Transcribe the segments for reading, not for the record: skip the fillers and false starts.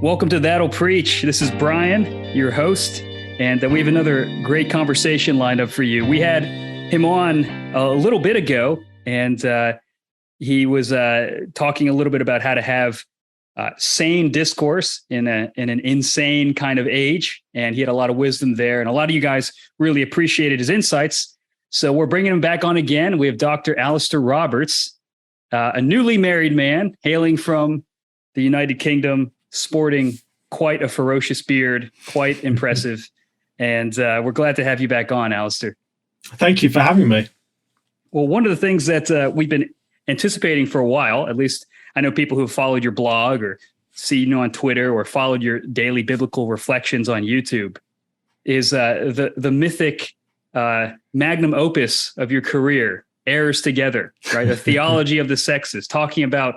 Welcome to That'll Preach. This is Brian, your host, and we have another great conversation lined up for you. We had him on a little bit ago, and he was talking a little bit about how to have sane discourse in an insane kind of age, and he had a lot of wisdom there, and a lot of you guys really appreciated his insights. So we're bringing him back on again. We have Dr. Alastair Roberts, a newly married man hailing from the United Kingdom, sporting quite a ferocious beard, quite impressive. And we're glad to have you back on, Alastair. Thank you for having me. Well, one of the things that we've been anticipating for a while, at least I know people who have followed your blog or seen you on Twitter or followed your daily biblical reflections on YouTube, is the mythic magnum opus of your career, Heirs Together, right? A Theology of the Sexes, talking about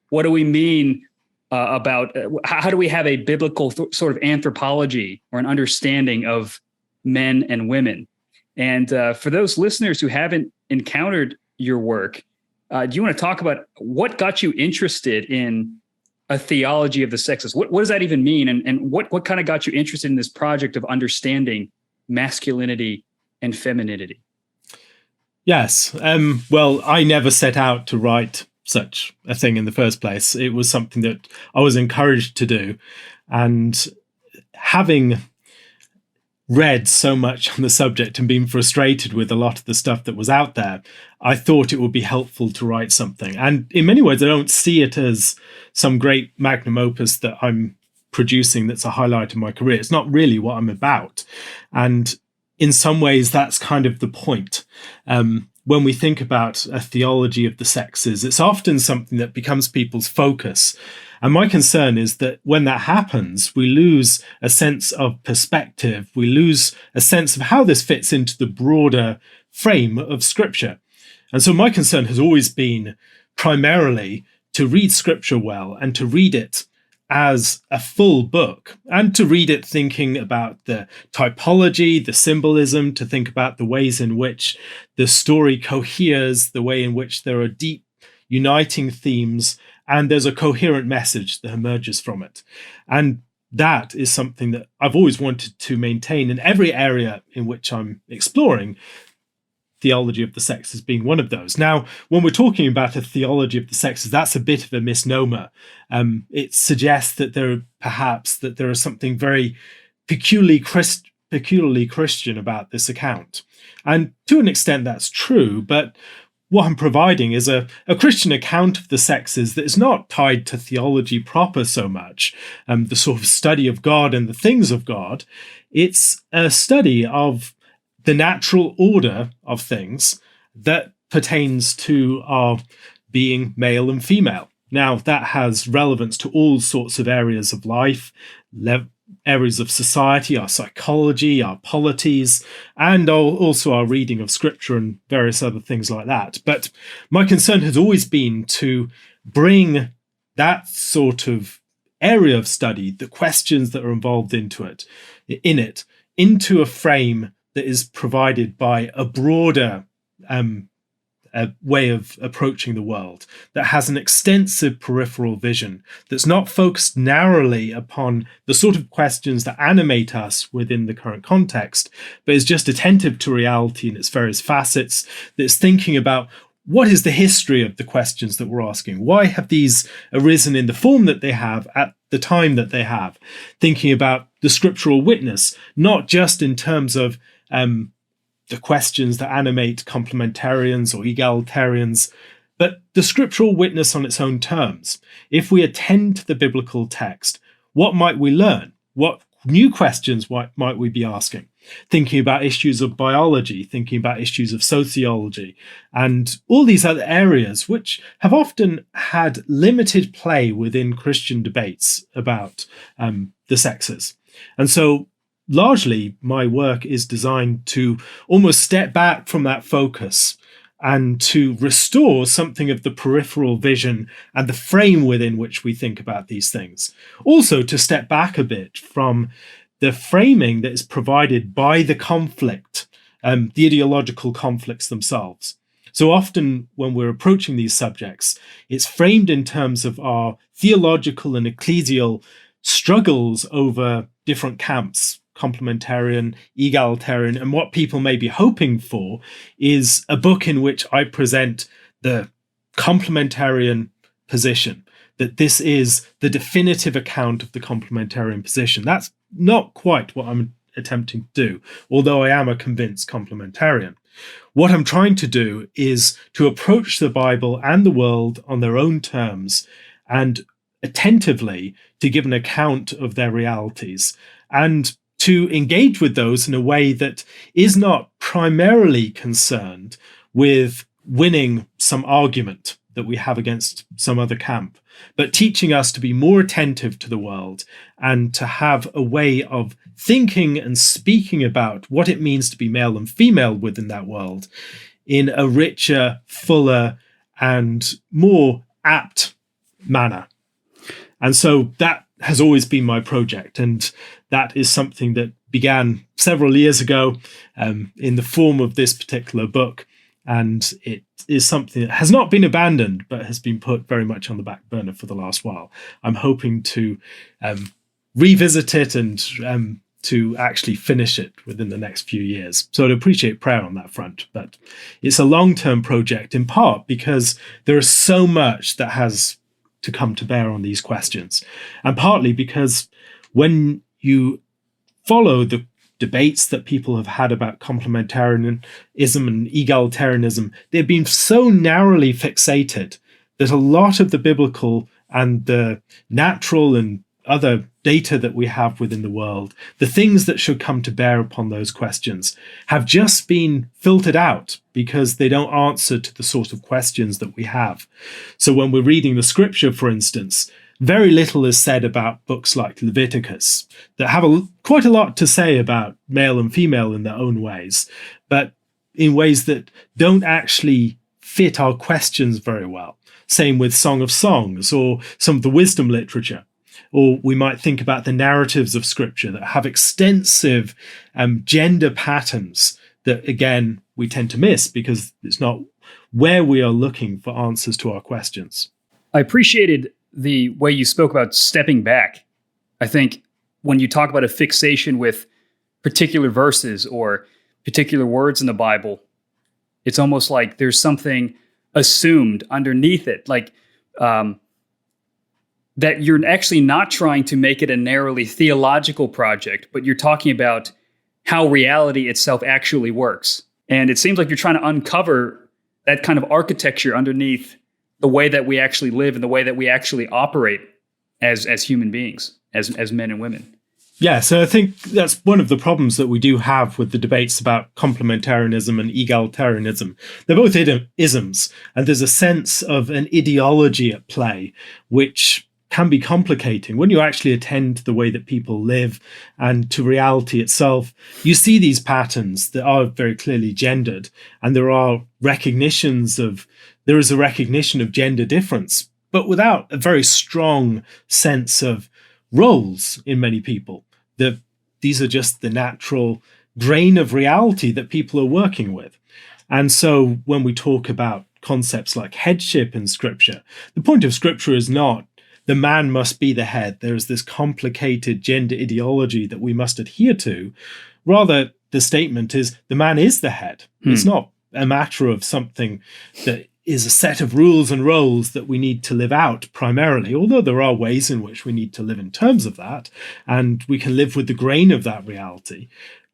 what do we mean about how do we have a biblical sort of anthropology or an understanding of men and women. And for those listeners who haven't encountered your work, do you want to talk about what got you interested in a theology of the sexes? What does that even mean? And what kind of got you interested in this project of understanding masculinity and femininity? Yes. Well, I never set out to write such a thing in the first place. It was something that I was encouraged to do. And having read so much on the subject and been frustrated with a lot of the stuff that was out there, I thought it would be helpful to write something. And in many ways, I don't see it as some great magnum opus that I'm producing that's a highlight of my career. It's not really what I'm about. And in some ways, that's kind of the point. When we think about a theology of the sexes, it's often something that becomes people's focus. And my concern is that when that happens, we lose a sense of perspective. We lose a sense of how this fits into the broader frame of Scripture. And so my concern has always been primarily to read Scripture well and to read it as a full book, and to read it thinking about the typology, the symbolism, to think about the ways in which the story coheres, the way in which there are deep uniting themes, and there's a coherent message that emerges from it. And that is something that I've always wanted to maintain in every area in which I'm exploring, theology of the sexes being one of those. Now, when we're talking about a theology of the sexes, that's a bit of a misnomer. It suggests that there is something very peculiarly Christian about this account. And to an extent, that's true. But what I'm providing is a Christian account of the sexes that is not tied to theology proper so much, the sort of study of God and the things of God. It's a study of the natural order of things that pertains to our being male and female. Now, that has relevance to all sorts of areas of life, areas of society, our psychology, our polities, and also our reading of Scripture and various other things like that. But my concern has always been to bring that sort of area of study, the questions that are involved in it, into a frame that is provided by a broader way of approaching the world, that has an extensive peripheral vision, that's not focused narrowly upon the sort of questions that animate us within the current context, but is just attentive to reality in its various facets, that's thinking about what is the history of the questions that we're asking? Why have these arisen in the form that they have at the time that they have? Thinking about the scriptural witness, not just in terms of the questions that animate complementarians or egalitarians, but the scriptural witness on its own terms. If we attend to the biblical text, what might we learn? What new questions might we be asking? Thinking about issues of biology, thinking about issues of sociology, and all these other areas which have often had limited play within Christian debates about the sexes. And so largely, my work is designed to almost step back from that focus and to restore something of the peripheral vision and the frame within which we think about these things. Also, to step back a bit from the framing that is provided by the conflict, the ideological conflicts themselves. So often when we're approaching these subjects, it's framed in terms of our theological and ecclesial struggles over different camps, complementarian, egalitarian, and what people may be hoping for is a book in which I present the complementarian position, that this is the definitive account of the complementarian position. That's not quite what I'm attempting to do, although I am a convinced complementarian. What I'm trying to do is to approach the Bible and the world on their own terms and attentively to give an account of their realities and to engage with those in a way that is not primarily concerned with winning some argument that we have against some other camp, but teaching us to be more attentive to the world and to have a way of thinking and speaking about what it means to be male and female within that world in a richer, fuller, and more apt manner. And so that has always been my project, and that is something that began several years ago in the form of this particular book. And it is something that has not been abandoned, but has been put very much on the back burner for the last while. I'm hoping to revisit it and to actually finish it within the next few years. So I'd appreciate prayer on that front. But it's a long-term project, in part because there is so much that has to come to bear on these questions, and partly because when you follow the debates that people have had about complementarianism and egalitarianism, they've been so narrowly fixated that a lot of the biblical and the natural and other data that we have within the world, the things that should come to bear upon those questions, have just been filtered out because they don't answer to the sort of questions that we have. So when we're reading the scripture, for instance, very little is said about books like Leviticus that have quite a lot to say about male and female in their own ways, but in ways that don't actually fit our questions very well. Same with Song of Songs or some of the wisdom literature. Or we might think about the narratives of scripture that have extensive gender patterns that, again, we tend to miss because it's not where we are looking for answers to our questions. I appreciated the way you spoke about stepping back. I think when you talk about a fixation with particular verses or particular words in the Bible, it's almost like there's something assumed underneath it, like that you're actually not trying to make it a narrowly theological project, but you're talking about how reality itself actually works. And it seems like you're trying to uncover that kind of architecture underneath the way that we actually live and the way that we actually operate as human beings, as men and women. Yeah, so I think that's one of the problems that we do have with the debates about complementarianism and egalitarianism. They're both isms, and there's a sense of an ideology at play, which can be complicating. When you actually attend to the way that people live and to reality itself, you see these patterns that are very clearly gendered, and there is a recognition of gender difference, but without a very strong sense of roles in many people. These are just the natural grain of reality that people are working with. And so when we talk about concepts like headship in scripture, the point of scripture is not the man must be the head. There is this complicated gender ideology that we must adhere to. Rather, the statement is the man is the head. It's not a matter of something that is a set of rules and roles that we need to live out primarily, although there are ways in which we need to live in terms of that, and we can live with the grain of that reality.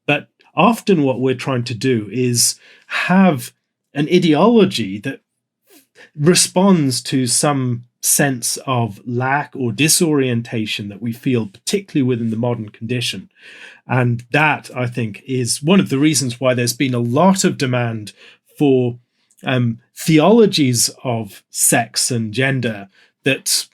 But often what we're trying to do is have an ideology that responds to some sense of lack or disorientation that we feel, particularly within the modern condition. And that, I think, is one of the reasons why there's been a lot of demand for theologies of sex and gender that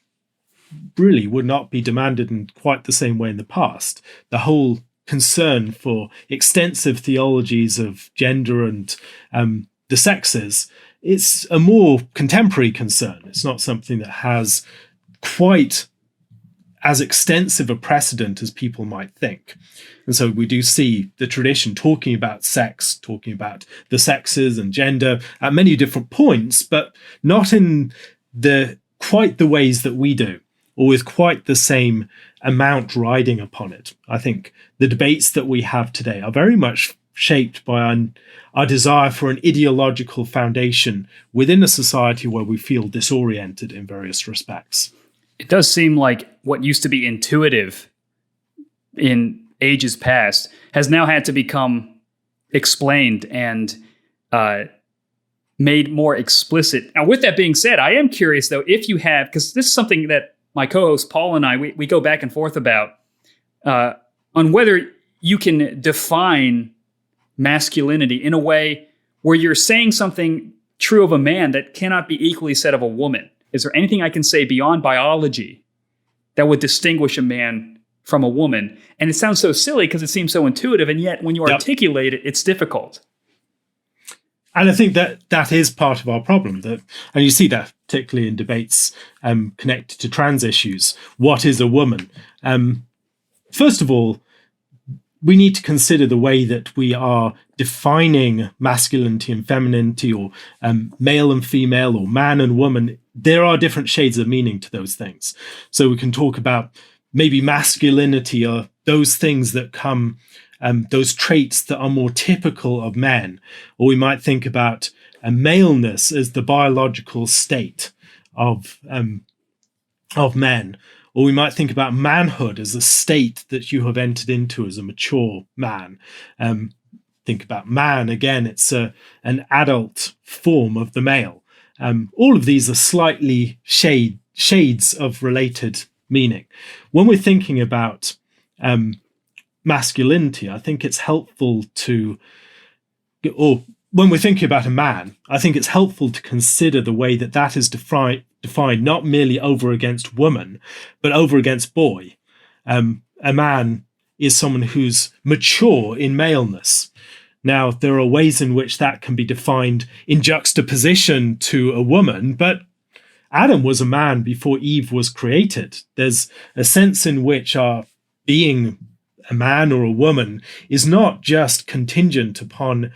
really would not be demanded in quite the same way in the past. The whole concern for extensive theologies of gender and the sexes, it's a more contemporary concern. It's not something that has quite as extensive a precedent as people might think. And so we do see the tradition talking about sex, talking about the sexes and gender at many different points, but not in quite the ways that we do. or with quite the same amount riding upon it. I think the debates that we have today are very much shaped by our desire for an ideological foundation within a society where we feel disoriented in various respects. It does seem like what used to be intuitive in ages past has now had to become explained and made more explicit. Now, with that being said, I am curious, though, if you have, because this is something that my co-host Paul and I, we go back and forth about, on whether you can define masculinity in a way where you're saying something true of a man that cannot be equally said of a woman. Is there anything I can say beyond biology that would distinguish a man from a woman? And it sounds so silly because it seems so intuitive, and yet when you articulate it, it's difficult. And I think that is part of our problem. And you see that particularly in debates connected to trans issues. What is a woman? First of all, we need to consider the way that we are defining masculinity and femininity, or male and female, or man and woman. There are different shades of meaning to those things. So we can talk about maybe masculinity or those things that come, those traits that are more typical of men. Or we might think about maleness as the biological state of men. Or we might think about manhood as a state that you have entered into as a mature man. Think about man, again, it's an adult form of the male. All of these are slightly shades of related meaning. When we're thinking about masculinity, I think it's helpful to, or when we're thinking about a man, I think it's helpful to consider the way that that is defined not merely over against woman, but over against boy. A man is someone who's mature in maleness. Now, there are ways in which that can be defined in juxtaposition to a woman, but Adam was a man before Eve was created. There's a sense in which our being a man or a woman is not just contingent upon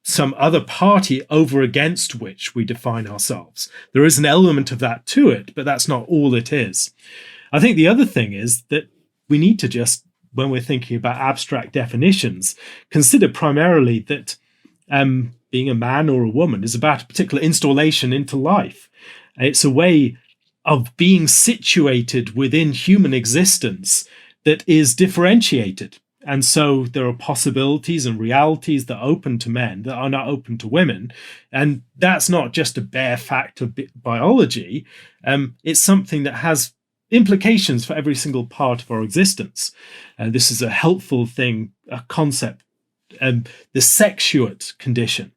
some other party over against which we define ourselves. There is an element of that to it, but that's not all it is. I think the other thing is that we need to just, when we're thinking about abstract definitions, consider primarily that being a man or a woman is about a particular installation into life. It's a way of being situated within human existence that is differentiated. And so there are possibilities and realities that are open to men that are not open to women. And that's not just a bare fact of biology. It's something that has implications for every single part of our existence. This is a helpful thing, a concept, the sexuate condition.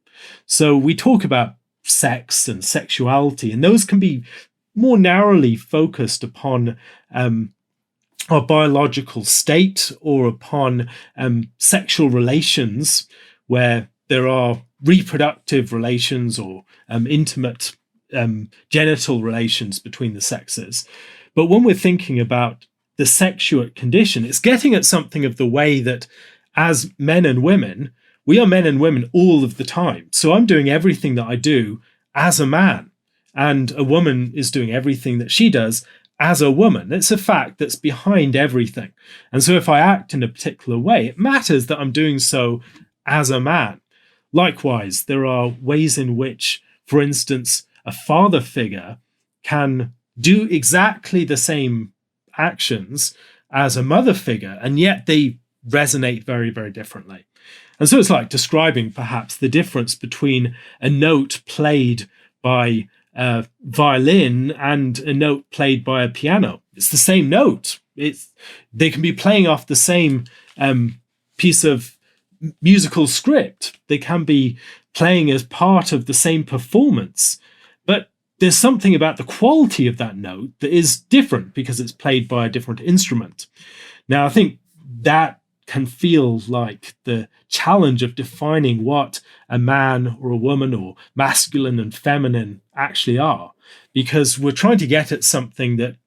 So we talk about sex and sexuality, and those can be more narrowly focused upon our biological state or upon sexual relations, where there are reproductive relations or intimate genital relations between the sexes. But when we're thinking about the sexuate condition, it's getting at something of the way that as men and women, we are men and women all of the time. So I'm doing everything that I do as a man, and a woman is doing everything that she does as a woman. It's a fact that's behind everything. And so if I act in a particular way, it matters that I'm doing so as a man. Likewise, there are ways in which, for instance, a father figure can do exactly the same actions as a mother figure, and yet they resonate very, very differently. And so it's like describing perhaps the difference between a note played by a violin and a note played by a piano. It's the same note. They can be playing off the same piece of musical script. They can be playing as part of the same performance, but there's something about the quality of that note that is different because it's played by a different instrument. Now, I think that can feel like the challenge of defining what a man or a woman or masculine and feminine actually are, because we're trying to get at something that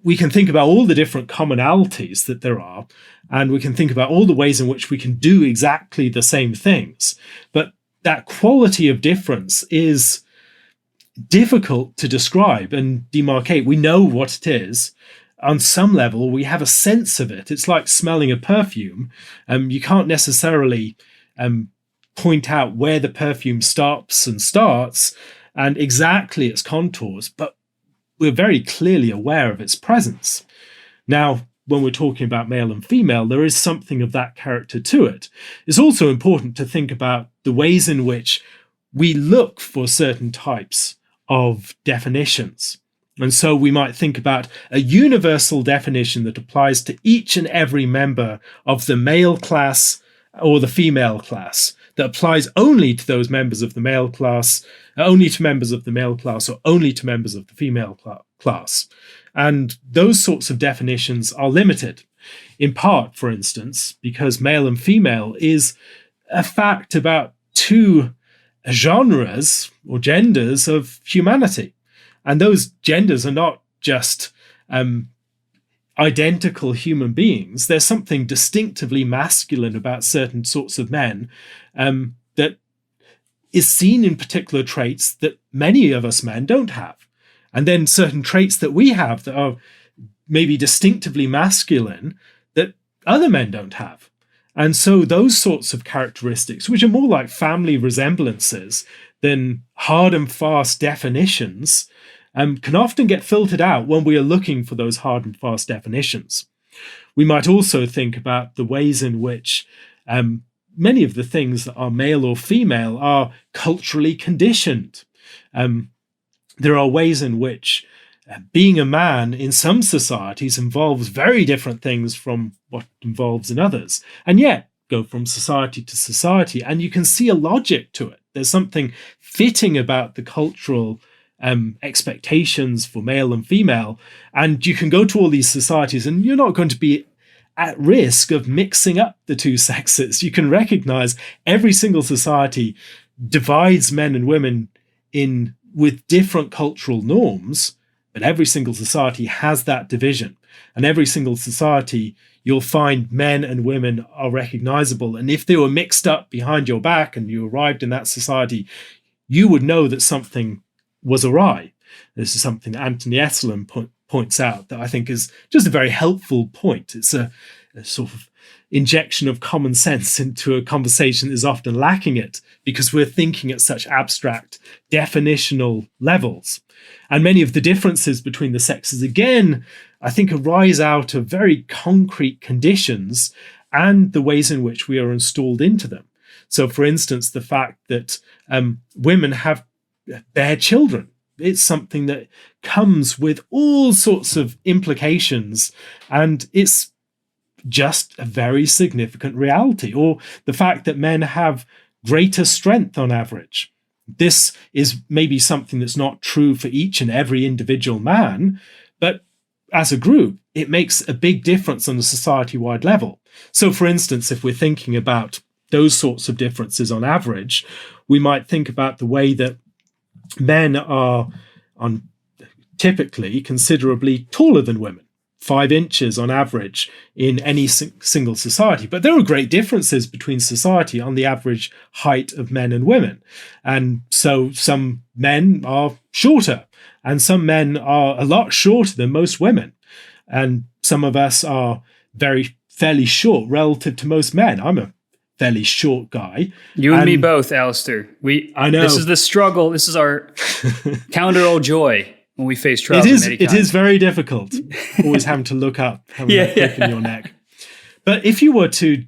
we can think about all the different commonalities that there are, and we can think about all the ways in which we can do exactly the same things. But that quality of difference is difficult to describe and demarcate. We know what it is. On some level, we have a sense of it. It's like smelling a perfume. You can't necessarily point out where the perfume stops and starts and exactly its contours, but we're very clearly aware of its presence. Now, when we're talking about male and female, there is something of that character to it. It's also important to think about the ways in which we look for certain types of definitions. And so we might think about a universal definition that applies to each and every member of the male class or the female class, that applies only to those members of the male class, only to members of the male class, or only to members of the female class. And those sorts of definitions are limited, in part, for instance, because male and female is a fact about two genres or genders of humanity. And those genders are not just identical human beings. There's something distinctively masculine about certain sorts of men that is seen in particular traits that many of us men don't have. And then certain traits that we have that are maybe distinctively masculine that other men don't have. And so those sorts of characteristics, which are more like family resemblances than hard and fast definitions, can often get filtered out when we are looking for those hard and fast definitions. We might also think about the ways in which many of the things that are male or female are culturally conditioned. There are ways in which being a man in some societies involves very different things from what involves in others, and yet go from society to society, and you can see a logic to it. There's something fitting about the cultural expectations for male and female, and you can go to all these societies and you're not going to be at risk of mixing up the two sexes. You can recognize every single society divides men and women in with different cultural norms, but every single society has that division, and every single society you'll find men and women are recognizable, and if they were mixed up behind your back and you arrived in that society, you would know that something was awry. This is something that Anthony Esselin points out that I think is just a very helpful point. It's a sort of injection of common sense into a conversation that is often lacking it because we're thinking at such abstract definitional levels. And many of the differences between the sexes, again, I think arise out of very concrete conditions and the ways in which we are installed into them. So, for instance, the fact that women bear children. It's something that comes with all sorts of implications, and it's just a very significant reality. Or the fact that men have greater strength on average. This is maybe something that's not true for each and every individual man, but as a group, it makes a big difference on a society-wide level. So, for instance, if we're thinking about those sorts of differences on average, we might think about the way that men are typically considerably taller than women, 5 inches on average in any single society. But there are great differences between society on the average height of men and women. And so some men are shorter, and some men are a lot shorter than most women. And some of us are fairly short relative to most men. I'm a fairly short guy. You and me both, Alastair. I know. This is the struggle. This is our counter all joy when we face trials. It is very difficult. Always having to look up, having that grip in your neck. But if you were to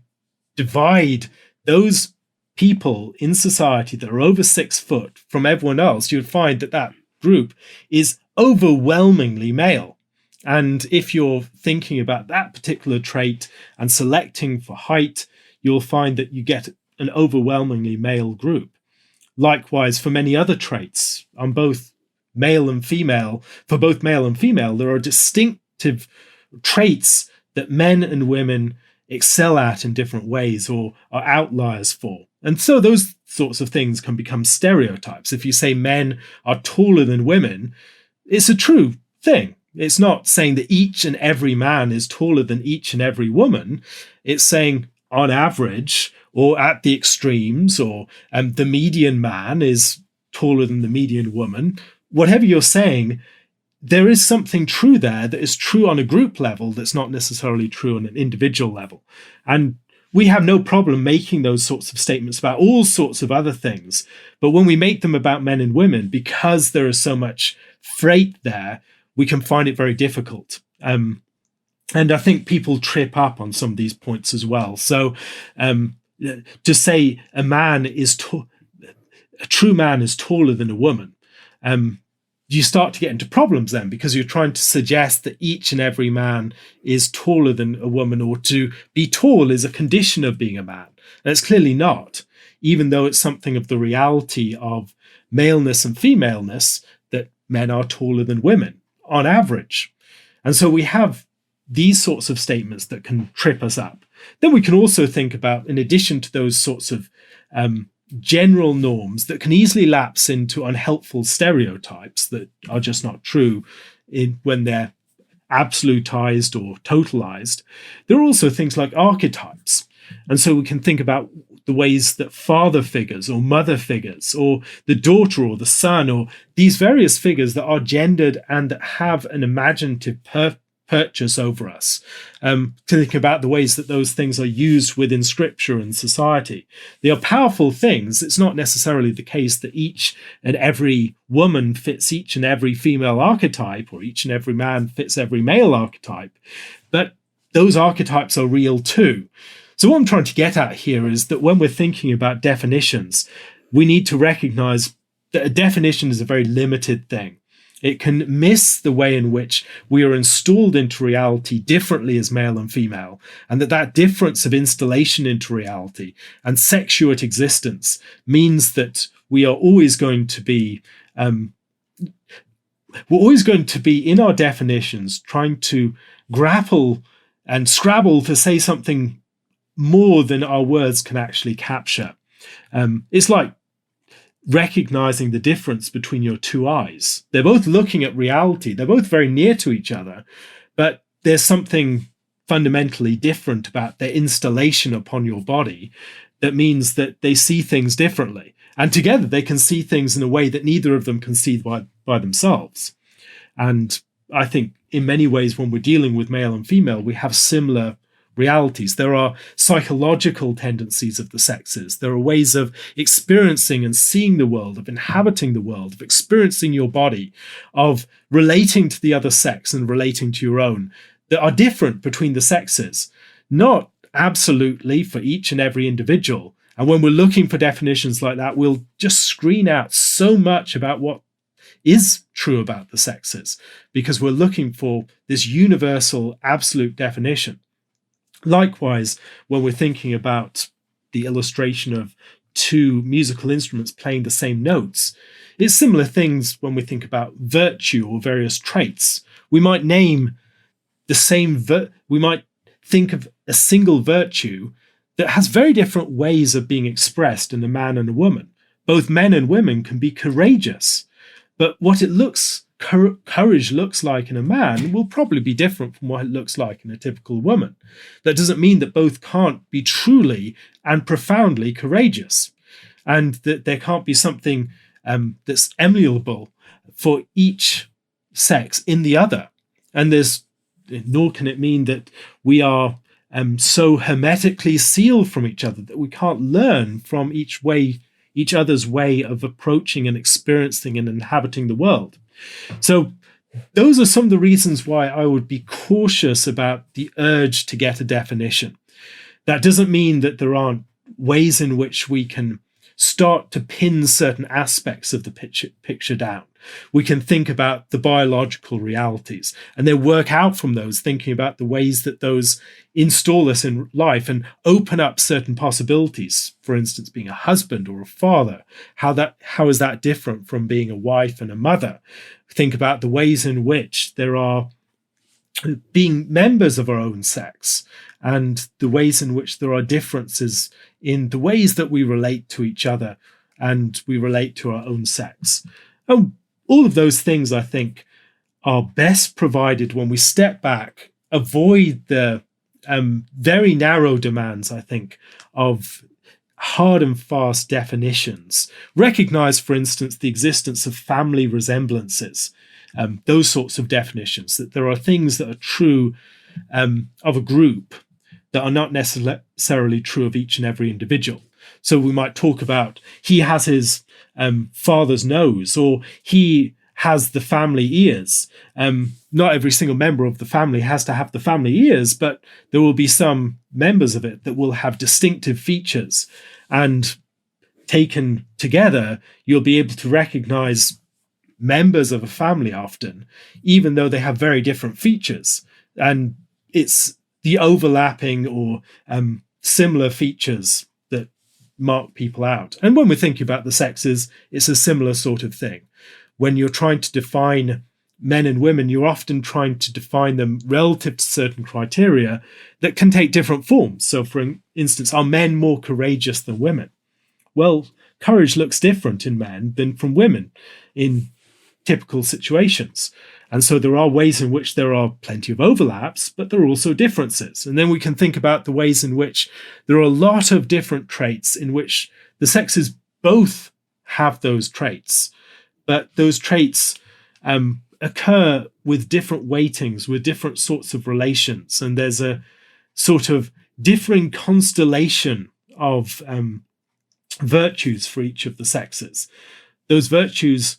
divide those people in society that are over 6 foot from everyone else, you'd find that group is overwhelmingly male. And if you're thinking about that particular trait and selecting for height, you'll find that you get an overwhelmingly male group. Likewise, for many other traits, on both male and female, for both male and female, there are distinctive traits that men and women excel at in different ways or are outliers for. And so those sorts of things can become stereotypes. If you say men are taller than women, it's a true thing. It's not saying that each and every man is taller than each and every woman. It's saying on average, or at the extremes, or the median man is taller than the median woman, whatever you're saying, there is something true there that is true on a group level that's not necessarily true on an individual level. And we have no problem making those sorts of statements about all sorts of other things. But when we make them about men and women, because there is so much freight there, we can find it very difficult. And I think people trip up on some of these points as well. So to say a true man is taller than a woman, you start to get into problems then, because you're trying to suggest that each and every man is taller than a woman, or to be tall is a condition of being a man. And it's clearly not, even though it's something of the reality of maleness and femaleness, that men are taller than women on average. And so we have these sorts of statements that can trip us up. Then we can also think about, in addition to those sorts of general norms that can easily lapse into unhelpful stereotypes that are just not true when they're absolutized or totalized, there are also things like archetypes. And so we can think about the ways that father figures or mother figures or the daughter or the son, or these various figures that are gendered and that have an imaginative purchase over us, to think about the ways that those things are used within scripture and society. They are powerful things. It's not necessarily the case that each and every woman fits each and every female archetype, or each and every man fits every male archetype, but those archetypes are real too. So what I'm trying to get at here is that when we're thinking about definitions, we need to recognize that a definition is a very limited thing. It can miss the way in which we are installed into reality differently as male and female, and that difference of installation into reality and sexuate existence means that we are always going to be in our definitions trying to grapple and scrabble to say something more than our words can actually capture. It's like recognizing the difference between your two eyes. They're both looking at reality. They're both very near to each other, but there's something fundamentally different about their installation upon your body that means that they see things differently. And together they can see things in a way that neither of them can see by themselves. And I think in many ways, when we're dealing with male and female, we have similar realities. There are psychological tendencies of the sexes. There are ways of experiencing and seeing the world, of inhabiting the world, of experiencing your body, of relating to the other sex and relating to your own, that are different between the sexes, not absolutely for each and every individual. And when we're looking for definitions like that, we'll just screen out so much about what is true about the sexes, because we're looking for this universal, absolute definition. Likewise, when we're thinking about the illustration of two musical instruments playing the same notes, it's similar things when we think about virtue or various traits. We might name the same, we might think of a single virtue that has very different ways of being expressed in a man and a woman. Both men and women can be courageous, but what courage looks like in a man will probably be different from what it looks like in a typical woman. That doesn't mean that both can't be truly and profoundly courageous, and that there can't be something that's emulable for each sex in the other. And nor can it mean that we are so hermetically sealed from each other that we can't learn from each other's way of approaching and experiencing and inhabiting the world. So those are some of the reasons why I would be cautious about the urge to get a definition. That doesn't mean that there aren't ways in which we can start to pin certain aspects of the picture down. We can think about the biological realities and then work out from those, thinking about the ways that those install us in life and open up certain possibilities. For instance, being a husband or a father, how is that different from being a wife and a mother? Think about the ways in which there are being members of our own sex, and the ways in which there are differences in the ways that we relate to each other and we relate to our own sex. And all of those things, I think, are best provided when we step back, avoid the very narrow demands, I think, of hard and fast definitions. Recognize, for instance, the existence of family resemblances, those sorts of definitions, that there are things that are true of a group that are not necessarily true of each and every individual. So we might talk about he has his father's nose, or he has the family ears. Not every single member of the family has to have the family ears, but there will be some members of it that will have distinctive features. And taken together, you'll be able to recognize members of a family often, even though they have very different features. And it's the overlapping or similar features that mark people out. And when we're thinking about the sexes, it's a similar sort of thing. When you're trying to define men and women, you're often trying to define them relative to certain criteria that can take different forms. So, for instance, are men more courageous than women? Well, courage looks different in men than from women in typical situations. And so there are ways in which there are plenty of overlaps, but there are also differences. And then we can think about the ways in which there are a lot of different traits in which the sexes both have those traits. But those traits occur with different weightings, with different sorts of relations. And there's a sort of differing constellation of virtues for each of the sexes. Those virtues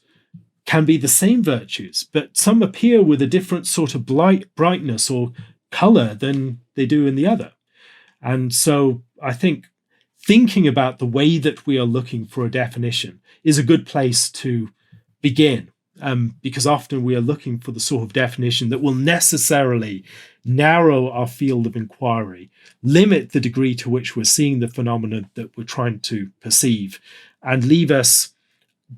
can be the same virtues, but some appear with a different sort of brightness or color than they do in the other. And so I think thinking about the way that we are looking for a definition is a good place to begin, because often we are looking for the sort of definition that will necessarily narrow our field of inquiry, limit the degree to which we're seeing the phenomenon that we're trying to perceive, and leave us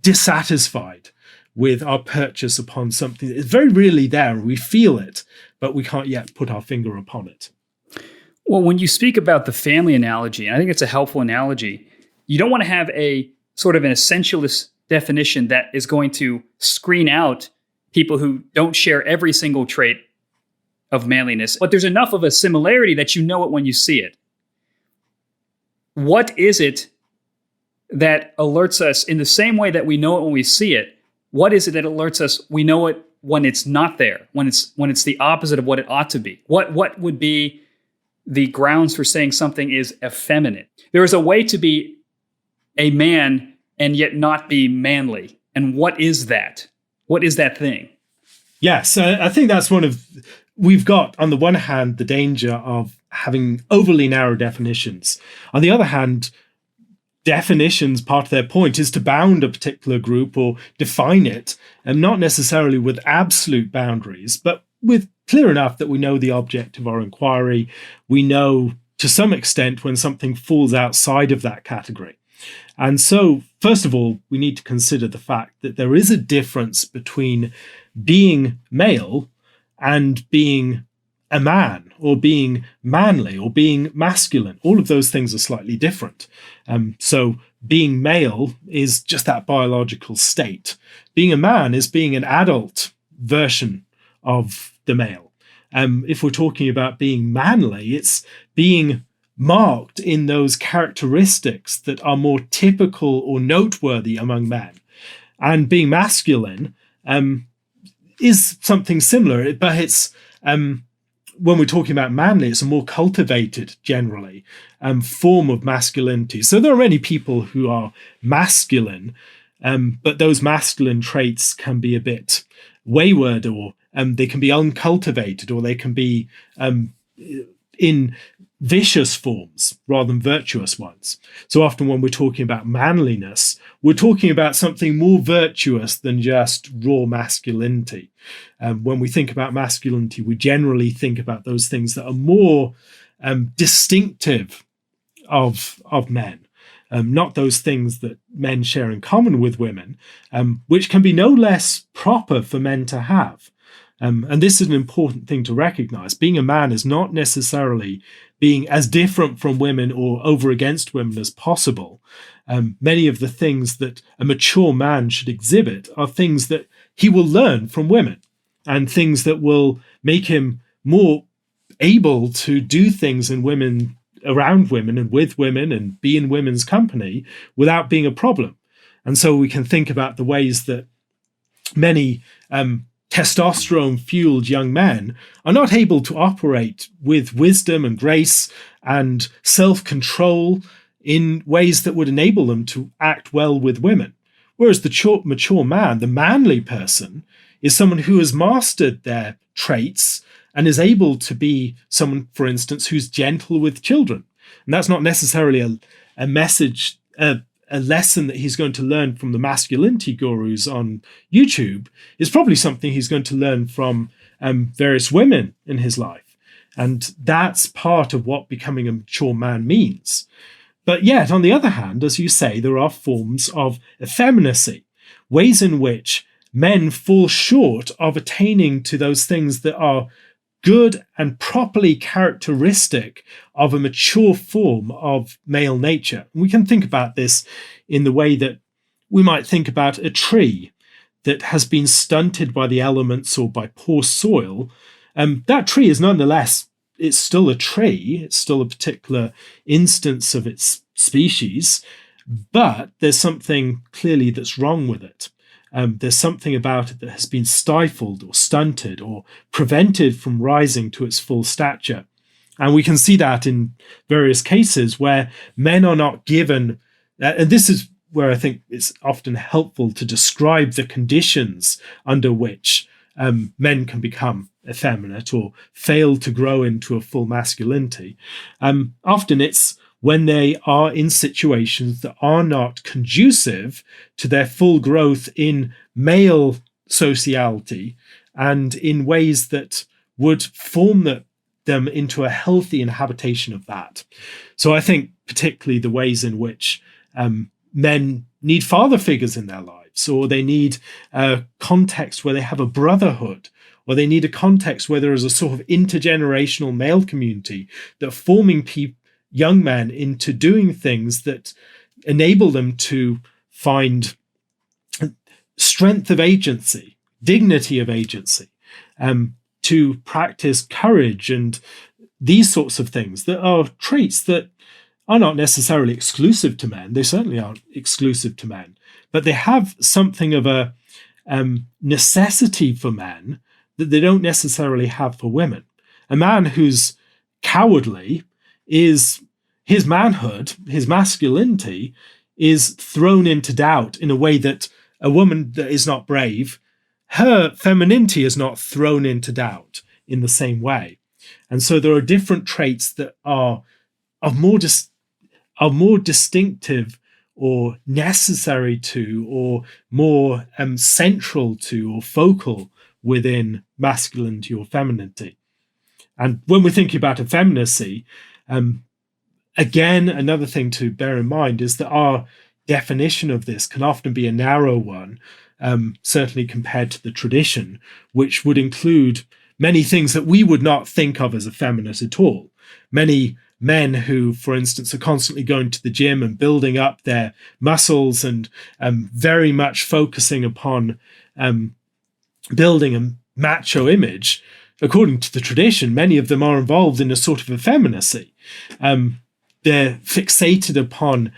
dissatisfied with our purchase upon something that is very really there. We feel it, but we can't yet put our finger upon it. Well, when you speak about the family analogy, and I think it's a helpful analogy, you don't want to have a sort of an essentialist definition that is going to screen out people who don't share every single trait of manliness, but there's enough of a similarity that you know it when you see it. What is it that alerts us in the same way that we know it when we see it? What is it that alerts us we know it when it's not there, when it's the opposite of what it ought to be? What would be the grounds for saying something is effeminate? There is a way to be a man and yet not be manly. And what is that? What is that thing? Yes, I think that's we've got, on the one hand, the danger of having overly narrow definitions. On the other hand, definitions, part of their point is to bound a particular group or define it, and not necessarily with absolute boundaries, but with clear enough that we know the object of our inquiry. We know to some extent when something falls outside of that category. And so, first of all, we need to consider the fact that there is a difference between being male and being a man, or being manly, or being masculine. All of those things are slightly different. So being male is just that biological state. Being a man is being an adult version of the male. If we're talking about being manly, it's being marked in those characteristics that are more typical or noteworthy among men. And being masculine is something similar, but it's when we're talking about manly, it's a more cultivated, generally, form of masculinity. So there are many people who are masculine, but those masculine traits can be a bit wayward, or they can be uncultivated, or they can be in vicious forms rather than virtuous ones. So often when we're talking about manliness, we're talking about something more virtuous than just raw masculinity. When we think about masculinity, we generally think about those things that are more distinctive of men, not those things that men share in common with women, which can be no less proper for men to have. And this is an important thing to recognize. Being a man is not necessarily being as different from women or over against women as possible. Many of the things that a mature man should exhibit are things that he will learn from women, and things that will make him more able to do things in women around women and with women and be in women's company without being a problem. And so we can think about the ways that many testosterone-fueled young men are not able to operate with wisdom and grace and self-control in ways that would enable them to act well with women. Whereas the mature man, the manly person, is someone who has mastered their traits and is able to be someone, for instance, who's gentle with children. And that's not necessarily a message, a lesson that he's going to learn from the masculinity gurus on YouTube. Is probably something he's going to learn from various women in his life. And that's part of what becoming a mature man means. But yet, on the other hand, as you say, there are forms of effeminacy, ways in which men fall short of attaining to those things that are good and properly characteristic of a mature form of male nature. And we can think about this in the way that we might think about a tree that has been stunted by the elements or by poor soil. That tree is nonetheless, it's still a tree, it's still a particular instance of its species, but there's something clearly that's wrong with it. There's something about it that has been stifled or stunted or prevented from rising to its full stature. And we can see that in various cases where men are not given, and this is where I think it's often helpful to describe the conditions under which men can become effeminate or fail to grow into a full masculinity. Often it's when they are in situations that are not conducive to their full growth in male sociality and in ways that would form them into a healthy inhabitation of that. So I think particularly the ways in which men need father figures in their lives, or they need a context where they have a brotherhood, or they need a context where there is a sort of intergenerational male community that are forming young men into doing things that enable them to find strength of agency, dignity of agency, to practice courage and these sorts of things that are traits that are not necessarily exclusive to men. They certainly aren't exclusive to men, but they have something of a necessity for men that they don't necessarily have for women. A man who's cowardly is his manhood, his masculinity is thrown into doubt in a way that a woman that is not brave, her femininity is not thrown into doubt in the same way. And so there are different traits that are more distinctive or necessary to, or more central to or focal within masculinity or femininity. And when we're thinking about effeminacy, again, another thing to bear in mind is that our definition of this can often be a narrow one, certainly compared to the tradition, which would include many things that we would not think of as effeminate at all. Many men who, for instance, are constantly going to the gym and building up their muscles and very much focusing upon building a macho image, according to the tradition, many of them are involved in a sort of effeminacy. They're fixated upon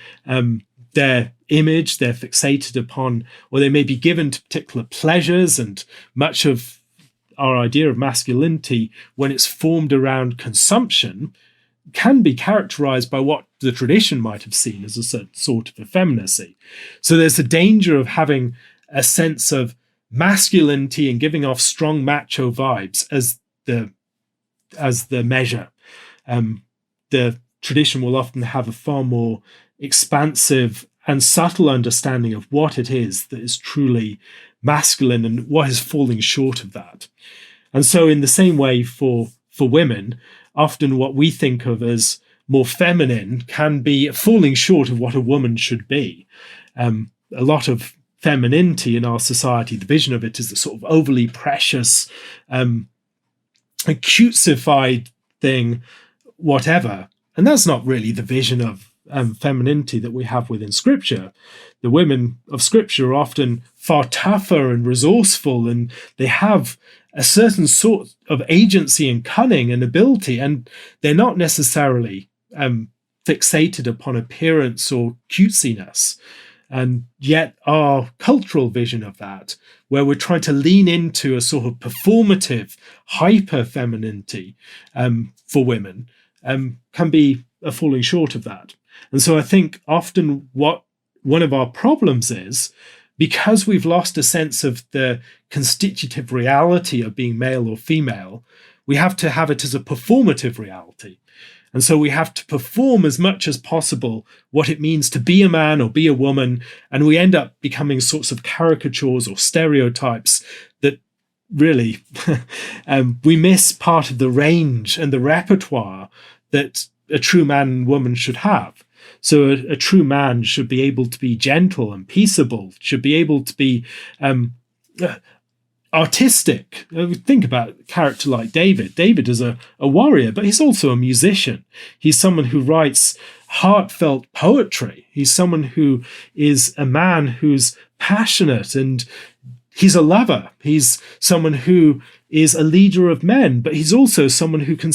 their image, they're fixated upon, or they may be given to particular pleasures, and much of our idea of masculinity, when it's formed around consumption, can be characterized by what the tradition might have seen as a certain sort of effeminacy. So there's a danger of having a sense of masculinity and giving off strong macho vibes as the measure. The tradition will often have a far more expansive and subtle understanding of what it is that is truly masculine and what is falling short of that. And so in the same way for women, often what we think of as more feminine can be falling short of what a woman should be. A lot of femininity in our society, the vision of it is the sort of overly precious, acutesified thing, whatever. And that's not really the vision of femininity that we have within Scripture. The women of Scripture are often far tougher and resourceful, and they have a certain sort of agency and cunning and ability, and they're not necessarily fixated upon appearance or cutesiness. And yet our cultural vision of that, where we're trying to lean into a sort of performative hyper-femininity for women, can be a falling short of that. And so I think often what one of our problems is, because we've lost a sense of the constitutive reality of being male or female, we have to have it as a performative reality. And so we have to perform as much as possible what it means to be a man or be a woman. And we end up becoming sorts of caricatures or stereotypes that really we miss part of the range and the repertoire that a true man and woman should have. So a true man should be able to be gentle and peaceable, should be able to be artistic. Think about a character like David. David is a warrior, but he's also a musician. He's someone who writes heartfelt poetry. He's someone who is a man who's passionate, and he's a lover. He's someone who is a leader of men, but he's also someone who can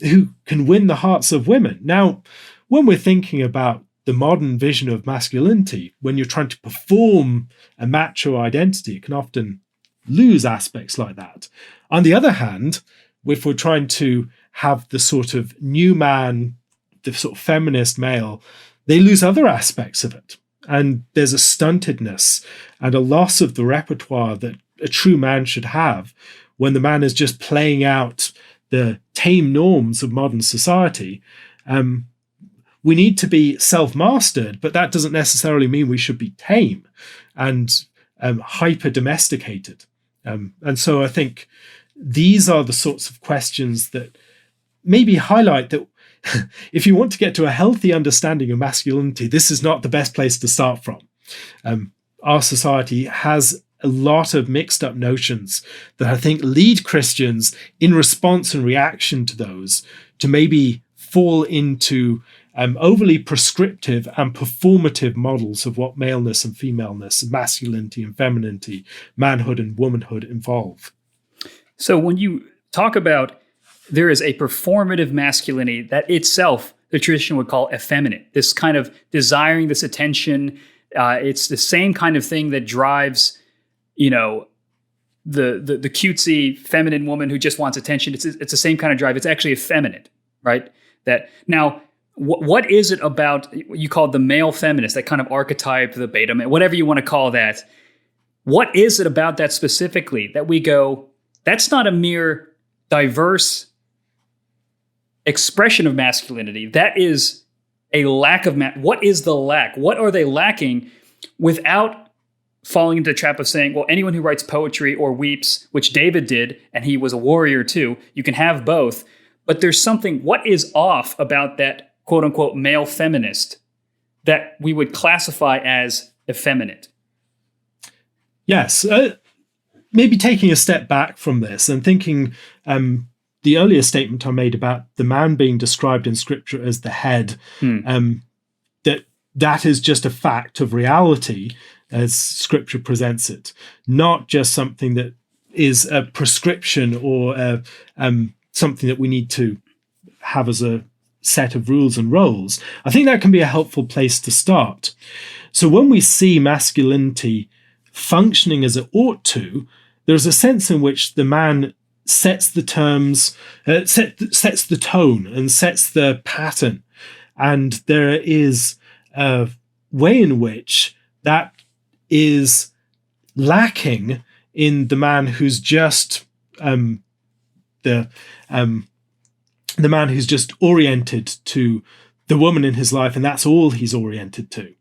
who can win the hearts of women. Now, when we're thinking about the modern vision of masculinity, when you're trying to perform a macho identity, it can often lose aspects like that. On the other hand, if we're trying to have the sort of new man, the sort of feminist male, they lose other aspects of it. And there's a stuntedness and a loss of the repertoire that a true man should have when the man is just playing out the tame norms of modern society. We need to be self-mastered, but that doesn't necessarily mean we should be tame and hyper-domesticated. And so I think these are the sorts of questions that maybe highlight that if you want to get to a healthy understanding of masculinity, this is not the best place to start from. Our society has a lot of mixed up notions that I think lead Christians in response and reaction to those to maybe fall into overly prescriptive and performative models of what maleness and femaleness, masculinity and femininity, manhood and womanhood involve. So when you talk about there is a performative masculinity that itself the tradition would call effeminate, this kind of desiring this attention, it's the same kind of thing that drives, the cutesy feminine woman who just wants attention. It's the same kind of drive. It's actually effeminate, right? That now, what is it about you call the male feminist, that kind of archetype, the beta man, whatever you want to call that? What is it about that specifically that we go, that's not a mere diverse expression of masculinity. That is a lack of what is the lack? What are they lacking without falling into the trap of saying, well, anyone who writes poetry or weeps, which David did, and he was a warrior too, you can have both. But there's something, what is off about that quote unquote male feminist that we would classify as effeminate? Yes. Maybe taking a step back from this and thinking the earlier statement I made about the man being described in Scripture as the head, that is just a fact of reality as Scripture presents it, not just something that is a prescription or something that we need to have as a set of rules and roles. I think that can be a helpful place to start. So when we see masculinity functioning as it ought to, there's a sense in which the man sets the terms, sets the tone and sets the pattern. And there is a way in which that is lacking in the man who's just the man who's just oriented to the woman in his life, and that's all he's oriented to.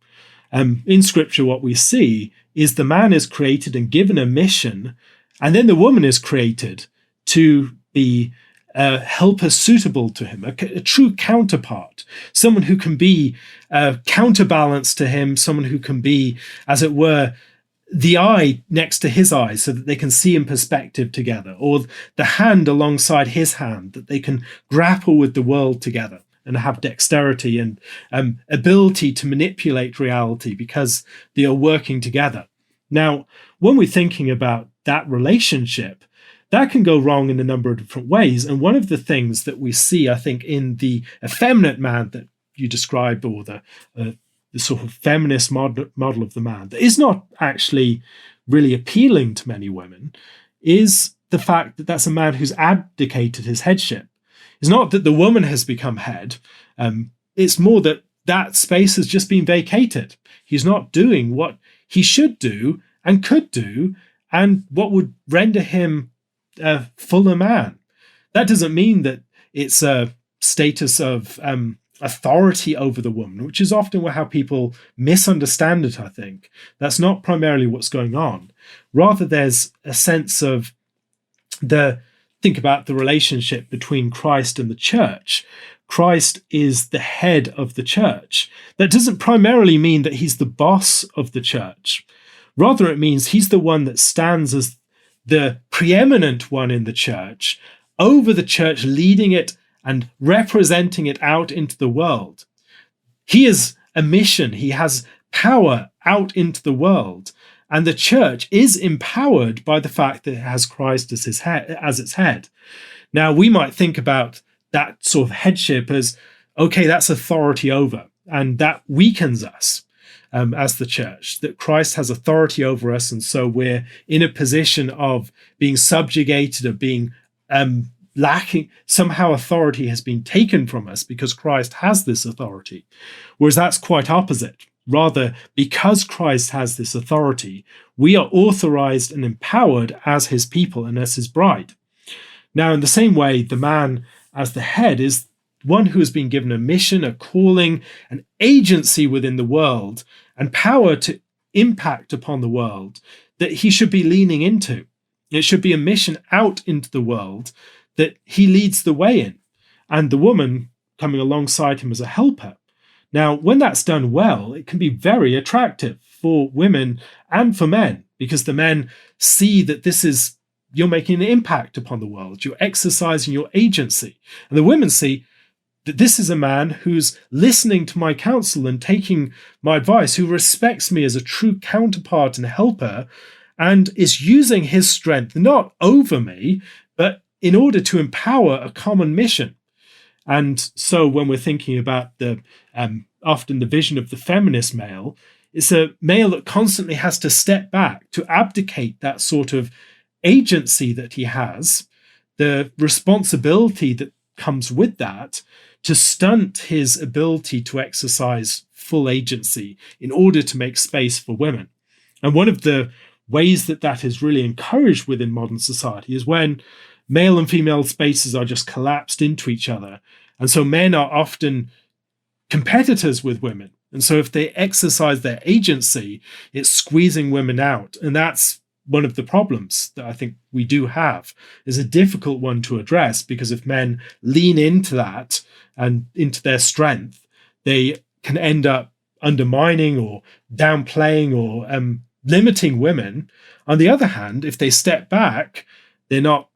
In Scripture, what we see is the man is created and given a mission, and then the woman is created to be a helper suitable to him, a true counterpart, someone who can be a counterbalance to him, someone who can be, as it were, the eye next to his eye so that they can see in perspective together, or the hand alongside his hand, that they can grapple with the world together and have dexterity and ability to manipulate reality because they are working together. Now, when we're thinking about that relationship, that can go wrong in a number of different ways. And one of the things that we see, I think, in the effeminate man that you describe, or the sort of feminist model of the man that is not actually really appealing to many women, is the fact that that's a man who's abdicated his headship. It's not that the woman has become head. It's more that that space has just been vacated. He's not doing what he should do and could do, and what would render him a fuller man. That doesn't mean that it's a status of authority over the woman, which is often how people misunderstand it, I think. That's not primarily what's going on. Rather, there's a sense of think about the relationship between Christ and the church. Christ is the head of the church. That doesn't primarily mean that he's the boss of the church. Rather, it means he's the one that stands as the preeminent one in the church, over the church, leading it and representing it out into the world. He has a mission. He has power out into the world. And the church is empowered by the fact that it has Christ as its head. Now, we might think about that sort of headship as, okay, that's authority over, and that weakens us as the church, that Christ has authority over us, and so we're in a position of being subjugated, of being lacking. Somehow authority has been taken from us because Christ has this authority. Whereas that's quite opposite. Rather, because Christ has this authority, we are authorized and empowered as his people and as his bride. Now, in the same way, the man as the head is one who has been given a mission, a calling, an agency within the world, and power to impact upon the world that he should be leaning into. It should be a mission out into the world that he leads the way in, and the woman coming alongside him as a helper. Now, when that's done well, it can be very attractive for women and for men, because the men see that you're making an impact upon the world, you're exercising your agency. And the women see that this is a man who's listening to my counsel and taking my advice, who respects me as a true counterpart and helper, and is using his strength not over me, but in order to empower a common mission. And so when we're thinking about often the vision of the feminist male, it's a male that constantly has to step back, to abdicate that sort of agency that he has, the responsibility that comes with that, to stunt his ability to exercise full agency in order to make space for women. And one of the ways that that is really encouraged within modern society is when male and female spaces are just collapsed into each other. And so men are often competitors with women. And so if they exercise their agency, it's squeezing women out. And that's one of the problems that I think we do have, is a difficult one to address, because if men lean into that and into their strength, they can end up undermining or downplaying or limiting women. On the other hand, if they step back, they're not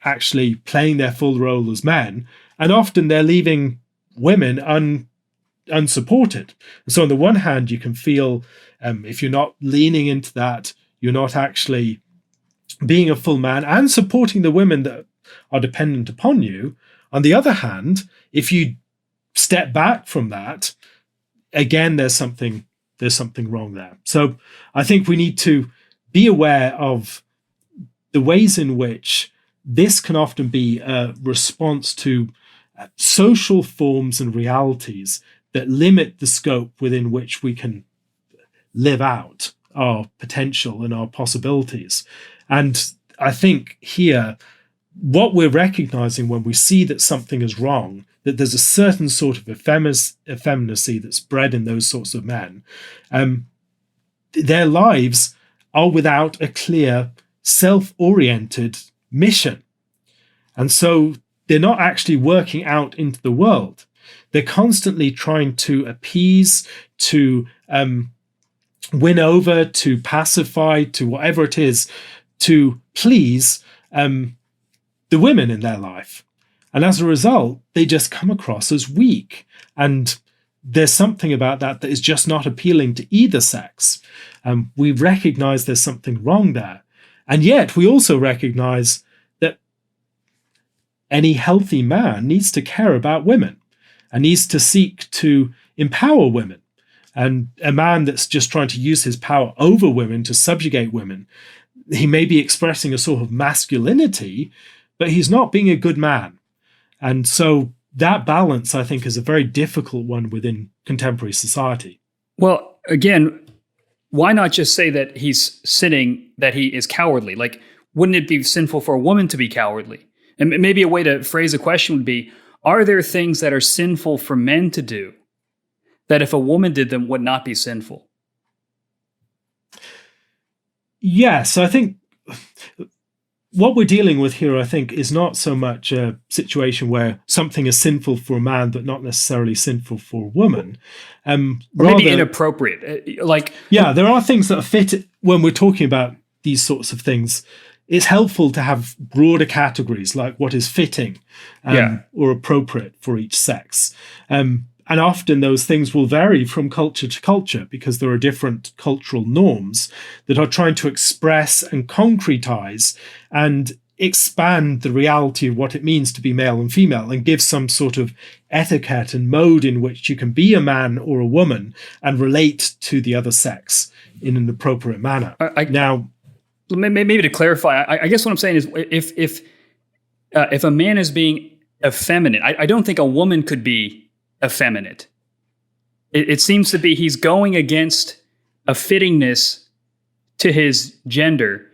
actually playing their full role as men, and often they're leaving women unsupported. And so on the one hand, you can feel if you're not leaning into that, you're not actually being a full man and supporting the women that are dependent upon you. On the other hand, if you step back from that, again, there's something wrong there. So I think we need to be aware of the ways in which this can often be a response to social forms and realities that limit the scope within which we can live out our potential and our possibilities. And I think here, what we're recognizing when we see that something is wrong, that there's a certain sort of effeminacy that's bred in those sorts of men, their lives are without a clear, self-oriented mission. And so they're not actually working out into the world. They're constantly trying to appease, to win over, to pacify, to whatever it is, to please the women in their life. And as a result, they just come across as weak. And there's something about that is just not appealing to either sex. We recognize there's something wrong there. And yet we also recognize that any healthy man needs to care about women and needs to seek to empower women. And a man that's just trying to use his power over women to subjugate women, he may be expressing a sort of masculinity, but he's not being a good man. And so that balance, I think, is a very difficult one within contemporary society. Well, again, why not just say that he's sinning, that he is cowardly? Like, wouldn't it be sinful for a woman to be cowardly? And maybe a way to phrase the question would be, are there things that are sinful for men to do that if a woman did them would not be sinful? Yes, I think what we're dealing with here, I think, is not so much a situation where something is sinful for a man but not necessarily sinful for a woman. Or maybe inappropriate. There are things that are fit when we're talking about these sorts of things. It's helpful to have broader categories like what is fitting or appropriate for each sex. And often those things will vary from culture to culture because there are different cultural norms that are trying to express and concretize and expand the reality of what it means to be male and female and give some sort of etiquette and mode in which you can be a man or a woman and relate to the other sex in an appropriate manner. Now, maybe to clarify, I guess what I'm saying is if a man is being effeminate, I don't think a woman could be effeminate. It seems to be he's going against a fittingness to his gender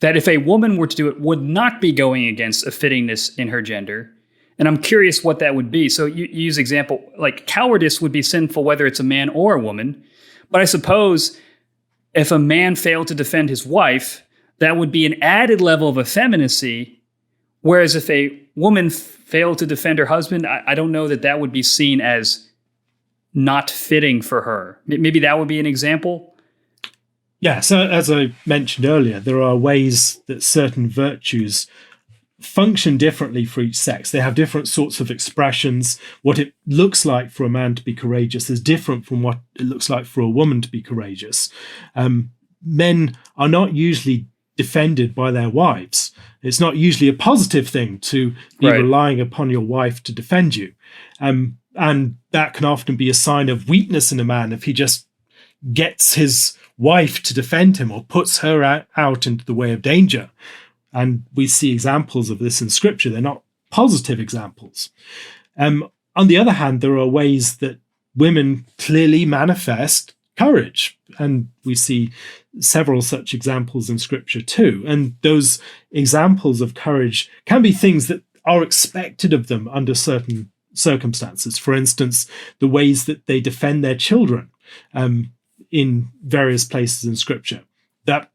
that if a woman were to do it would not be going against a fittingness in her gender. And I'm curious what that would be. So you use example, like cowardice would be sinful whether it's a man or a woman. But I suppose if a man failed to defend his wife, that would be an added level of effeminacy. Whereas if a woman failed to defend her husband, I don't know that would be seen as not fitting for her. Maybe that would be an example. Yeah, so as I mentioned earlier, there are ways that certain virtues function differently for each sex. They have different sorts of expressions. What it looks like for a man to be courageous is different from what it looks like for a woman to be courageous. Men are not usually defended by their wives. It's not usually a positive thing to be relying upon your wife to defend you. And that can often be a sign of weakness in a man if he just gets his wife to defend him or puts her out into the way of danger. And we see examples of this in scripture. They're not positive examples. On the other hand, there are ways that women clearly manifest courage. And we see several such examples in scripture too. And those examples of courage can be things that are expected of them under certain circumstances. For instance, the ways that they defend their children in various places in scripture. That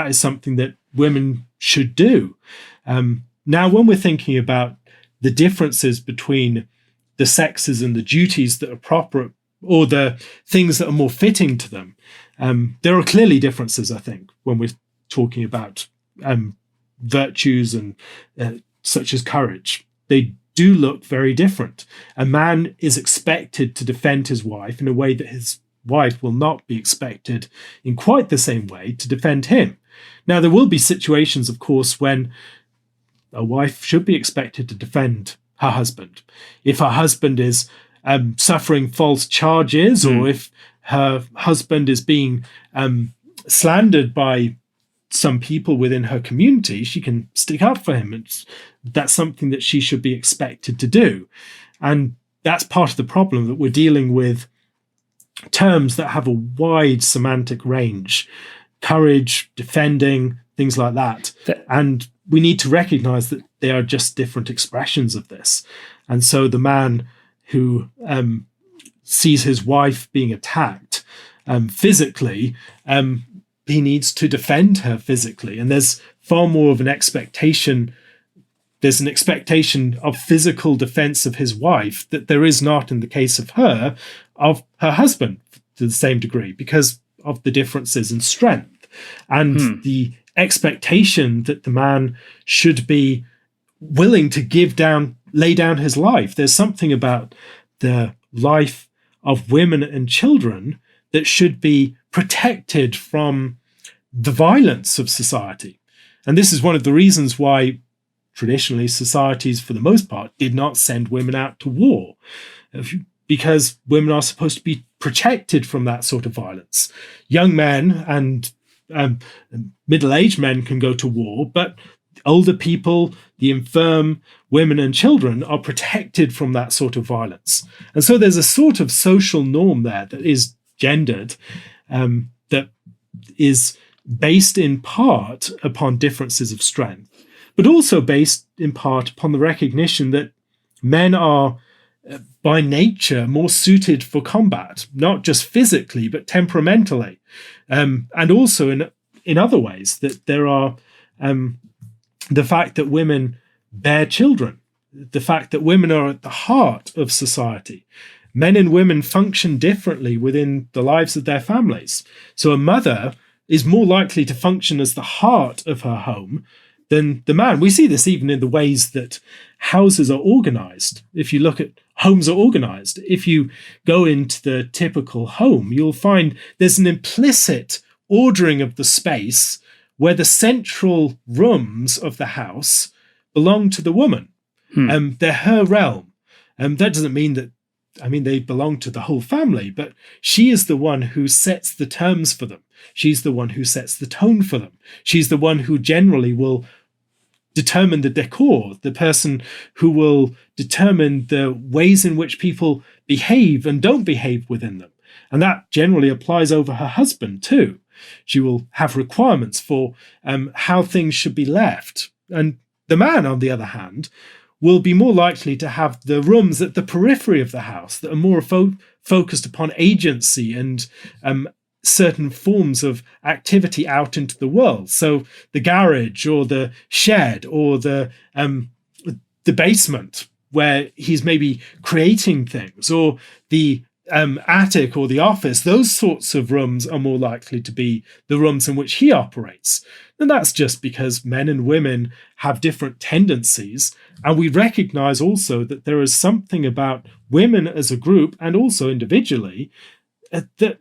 is something that women should do. Now, when we're thinking about the differences between the sexes and the duties that are proper or the things that are more fitting to them, there are clearly differences, I think, when we're talking about virtues and such as courage. They do look very different. A man is expected to defend his wife in a way that his wife will not be expected in quite the same way to defend him. Now, there will be situations, of course, when a wife should be expected to defend her husband. If her husband is suffering false charges, or if her husband is being slandered by some people within her community, she can stick up for him. That's something that she should be expected to do. And that's part of the problem, that we're dealing with terms that have a wide semantic range. Courage, defending, things like that. And we need to recognize that they are just different expressions of this. And so the man who sees his wife being attacked physically, he needs to defend her physically. And there's far more of an expectation. There's an expectation of physical defense of his wife that there is not in the case of her husband to the same degree, because of the differences in strength and the expectation that the man should be willing to lay down his life. There's something about the life of women and children that should be protected from the violence of society. And this is one of the reasons why traditionally, societies, for the most part, did not send women out to war because women are supposed to be protected from that sort of violence. Young men and middle-aged men can go to war, but older people, the infirm, women and children are protected from that sort of violence. And so there's a sort of social norm there that is gendered, that is based in part upon differences of strength, but also based in part upon the recognition that men are by nature more suited for combat, not just physically, but temperamentally. And also in other ways, that there are the fact that women bear children, the fact that women are at the heart of society. Men and women function differently within the lives of their families. So a mother is more likely to function as the heart of her home than the man. We see this even in the ways that houses are organized. If you look at homes are organized, if you go into the typical home, you'll find there's an implicit ordering of the space where the central rooms of the house belong to the woman. They're her realm. That doesn't mean that, they belong to the whole family, but she is the one who sets the terms for them. She's the one who sets the tone for them. She's the one who generally will determine the decor, the person who will determine the ways in which people behave and don't behave within them. And that generally applies over her husband too. She will have requirements for how things should be left. And the man, on the other hand, will be more likely to have the rooms at the periphery of the house that are more focused upon agency and certain forms of activity out into the world. So the garage or the shed or the basement where he's maybe creating things, or the attic or the office, those sorts of rooms are more likely to be the rooms in which he operates. And that's just because men and women have different tendencies. And we recognize also that there is something about women as a group and also individually that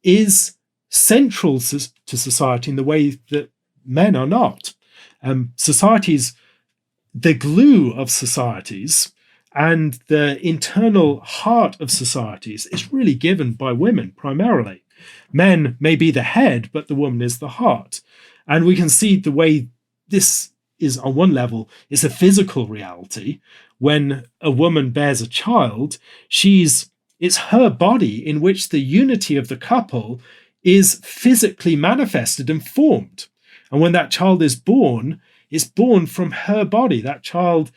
is central to society in the way that men are not. Societies, the glue of societies and the internal heart of societies is really given by women primarily. Men may be the head, but the woman is the heart. And we can see the way this is, on one level, is a physical reality. When a woman bears a child, it's her body in which the unity of the couple is physically manifested and formed. And when that child is born, it's born from her body. That child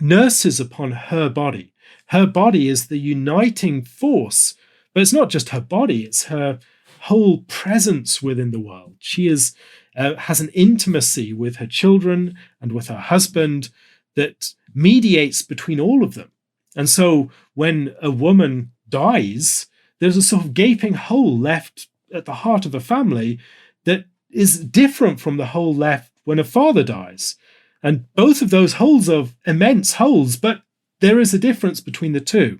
nurses upon her body. Her body is the uniting force, but it's not just her body, it's her whole presence within the world. She has an intimacy with her children and with her husband that mediates between all of them. And so when a woman dies, there's a sort of gaping hole left at the heart of a family that is different from the hole left when a father dies. And both of those holes are immense holes, but there is a difference between the two.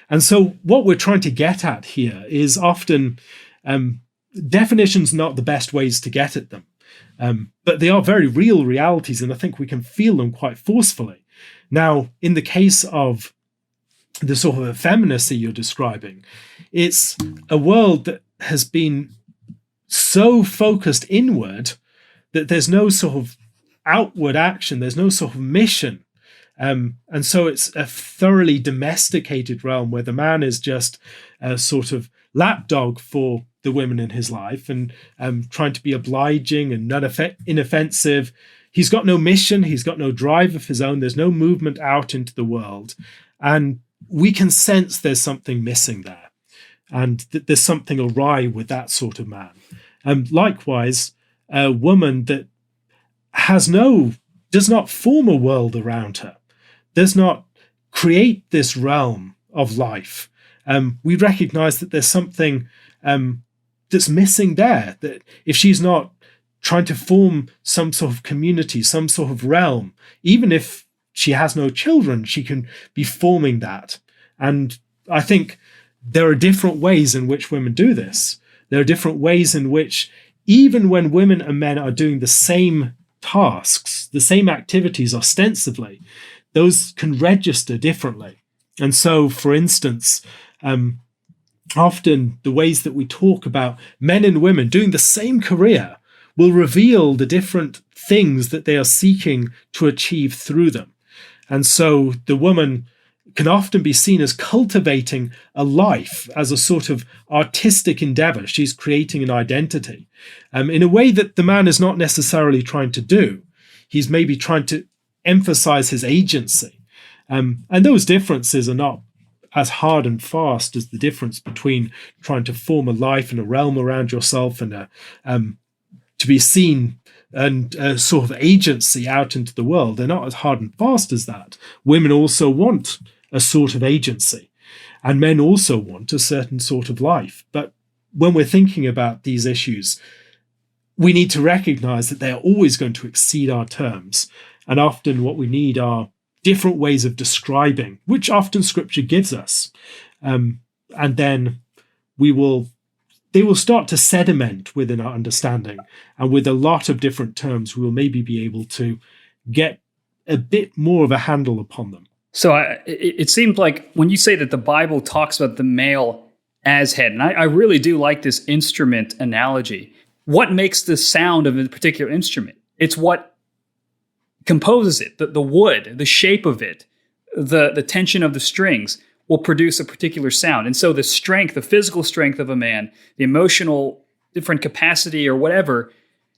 And so what we're trying to get at here is often definitions not the best ways to get at them, but they are very real realities, and I think we can feel them quite forcefully. Now, in the case of the sort of effeminacy you're describing, it's a world that has been so focused inward that there's no sort of outward action, there's no sort of mission. And so it's a thoroughly domesticated realm where the man is just a sort of lapdog for the women in his life and trying to be obliging and inoffensive. He's got no mission, he's got no drive of his own, there's no movement out into the world. And we can sense there's something missing there, and that there's something awry with that sort of man. Likewise, a woman that does not form a world around her, does not create this realm of life. We recognize that there's something that's missing there, that if she's not trying to form some sort of community, some sort of realm, even if she has no children, she can be forming that. And I think there are different ways in which women do this. There are different ways in which, even when women and men are doing the same tasks, the same activities ostensibly, those can register differently. And so, for instance, often the ways that we talk about men and women doing the same career will reveal the different things that they are seeking to achieve through them. And so the woman can often be seen as cultivating a life, as a sort of artistic endeavor. She's creating an identity in a way that the man is not necessarily trying to do. He's maybe trying to emphasize his agency. And those differences are not as hard and fast as the difference between trying to form a life and a realm around yourself and to be seen and a sort of agency out into the world. They're not as hard and fast as that. Women also want a sort of agency, and men also want a certain sort of life. But when we're thinking about these issues, we need to recognize that they are always going to exceed our terms. And often what we need are different ways of describing, which often Scripture gives us. And then they will start to sediment within our understanding. And with a lot of different terms, we will maybe be able to get a bit more of a handle upon them. So it seems like when you say that the Bible talks about the male as head, and I really do like this instrument analogy. What makes the sound of a particular instrument? It's what composes it, the wood, the shape of it, the tension of the strings will produce a particular sound. And so the strength, the physical strength of a man, the emotional different capacity or whatever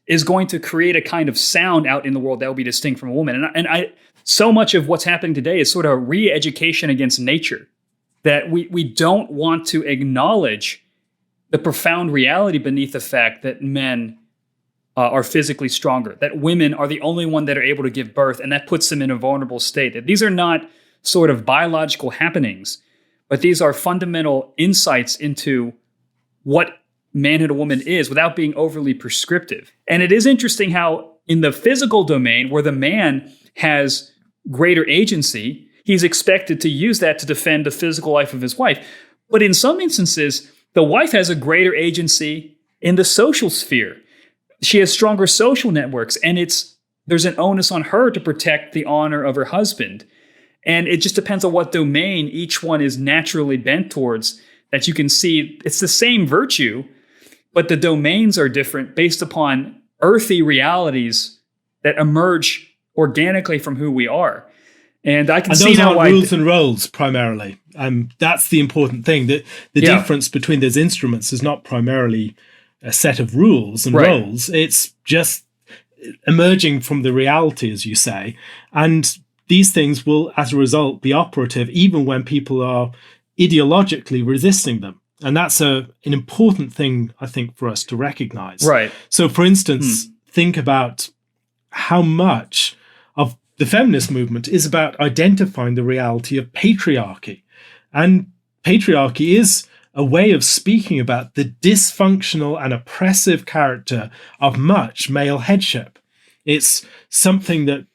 is going to create a kind of sound out in the world that will be distinct from a woman. And I so much of what's happening today is sort of a re-education against nature, that we don't want to acknowledge the profound reality beneath the fact that men are physically stronger, that women are the only one that are able to give birth, and that puts them in a vulnerable state. That these are not sort of biological happenings, but these are fundamental insights into what manhood a woman is without being overly prescriptive. And it is interesting how in the physical domain, where the man has greater agency, he's expected to use that to defend the physical life of his wife. But in some instances, the wife has a greater agency in the social sphere. She has stronger social networks, and there's an onus on her to protect the honor of her husband. And it just depends on what domain each one is naturally bent towards, that you can see it's the same virtue, but the domains are different based upon earthy realities that emerge organically from who we are. And I can see now rules and roles primarily. That's the important thing. That the difference between those instruments is not primarily a set of rules and roles. It's just emerging from the reality, as you say. And these things will, as a result, be operative even when people are ideologically resisting them. And that's an important thing, I think, for us to recognize. Right. So, for instance, think about how much of the feminist movement is about identifying the reality of patriarchy. And patriarchy is a way of speaking about the dysfunctional and oppressive character of much male headship. It's something that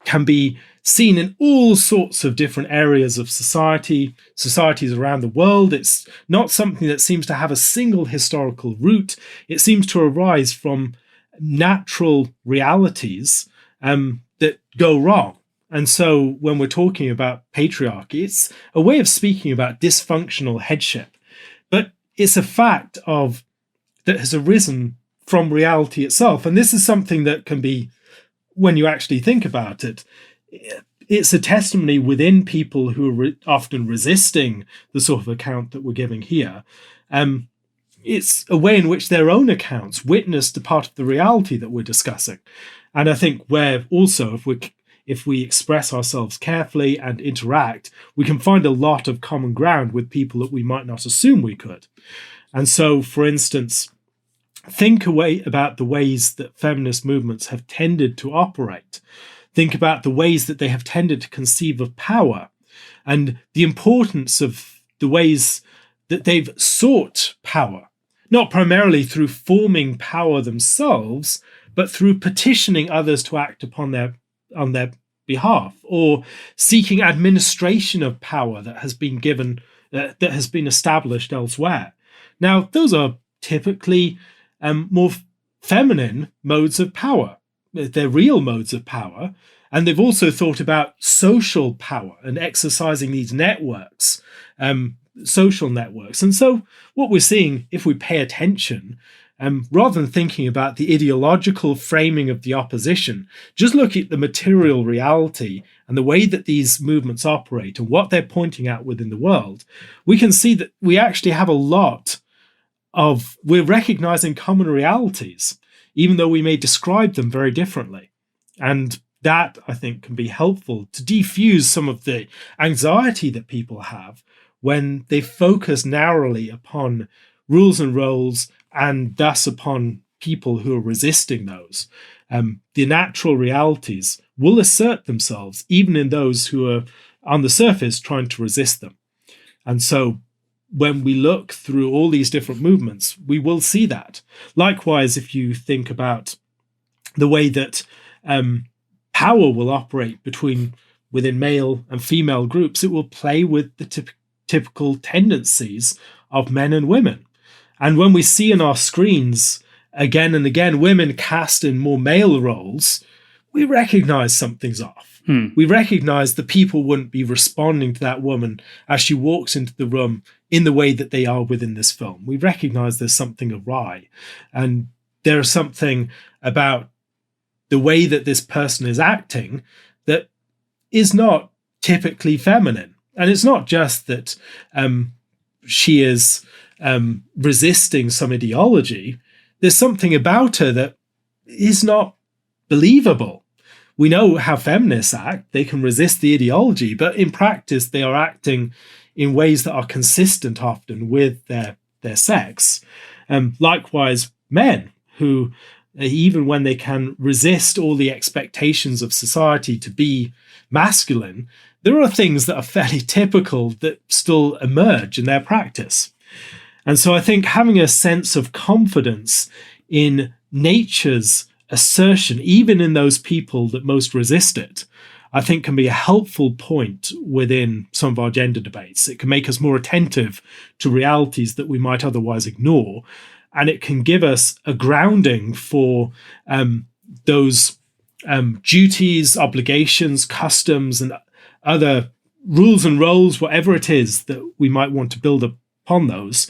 can be seen in all sorts of different areas of societies around the world. It's not something that seems to have a single historical root. It seems to arise from natural realities that go wrong. And so when we're talking about patriarchy, it's a way of speaking about dysfunctional headship. But it's a fact that has arisen from reality itself. And this is something that can be, when you actually think about it, it's a testimony within people who are often resisting the sort of account that we're giving here. It's a way in which their own accounts witness the part of the reality that we're discussing. And I think where also, if we express ourselves carefully and interact, we can find a lot of common ground with people that we might not assume we could. And so, for instance, think about the ways that feminist movements have tended to operate. Think about the ways that they have tended to conceive of power and the importance of the ways that they've sought power, not primarily through forming power themselves, but through petitioning others to act on their behalf, or seeking administration of power that has been given, that has been established elsewhere. Now, those are typically more feminine modes of power. their real modes of power. And they've also thought about social power and exercising these networks, social networks. And so what we're seeing, if we pay attention, rather than thinking about the ideological framing of the opposition, just look at the material reality and the way that these movements operate and what they're pointing out within the world, we can see that we actually have a lot of, we're recognizing common realities, even though we may describe them very differently. And that, I think, can be helpful to defuse some of the anxiety that people have when they focus narrowly upon rules and roles and thus upon people who are resisting those. The natural realities will assert themselves even in those who are on the surface trying to resist them. And so when we look through all these different movements, we will see that. Likewise, if you think about the way that power will operate within male and female groups, it will play with the typical tendencies of men and women. And when we see in our screens again and again women cast in more male roles, we recognize something's off. We recognize that people wouldn't be responding to that woman as she walks into the room in the way that they are within this film. We recognize there's something awry. And there's something about the way that this person is acting that is not typically feminine. And it's not just that she is resisting some ideology. There's something about her that is not believable. We know how feminists act. They can resist the ideology, but in practice, they are acting in ways that are consistent often with their sex. Likewise, men who, even when they can resist all the expectations of society to be masculine, there are things that are fairly typical that still emerge in their practice. And so I think having a sense of confidence in nature's assertion, even in those people that most resist it, I think can be a helpful point within some of our gender debates. It can make us more attentive to realities that we might otherwise ignore. And it can give us a grounding for those duties, obligations, customs, and other rules and roles, whatever it is that we might want to build upon those,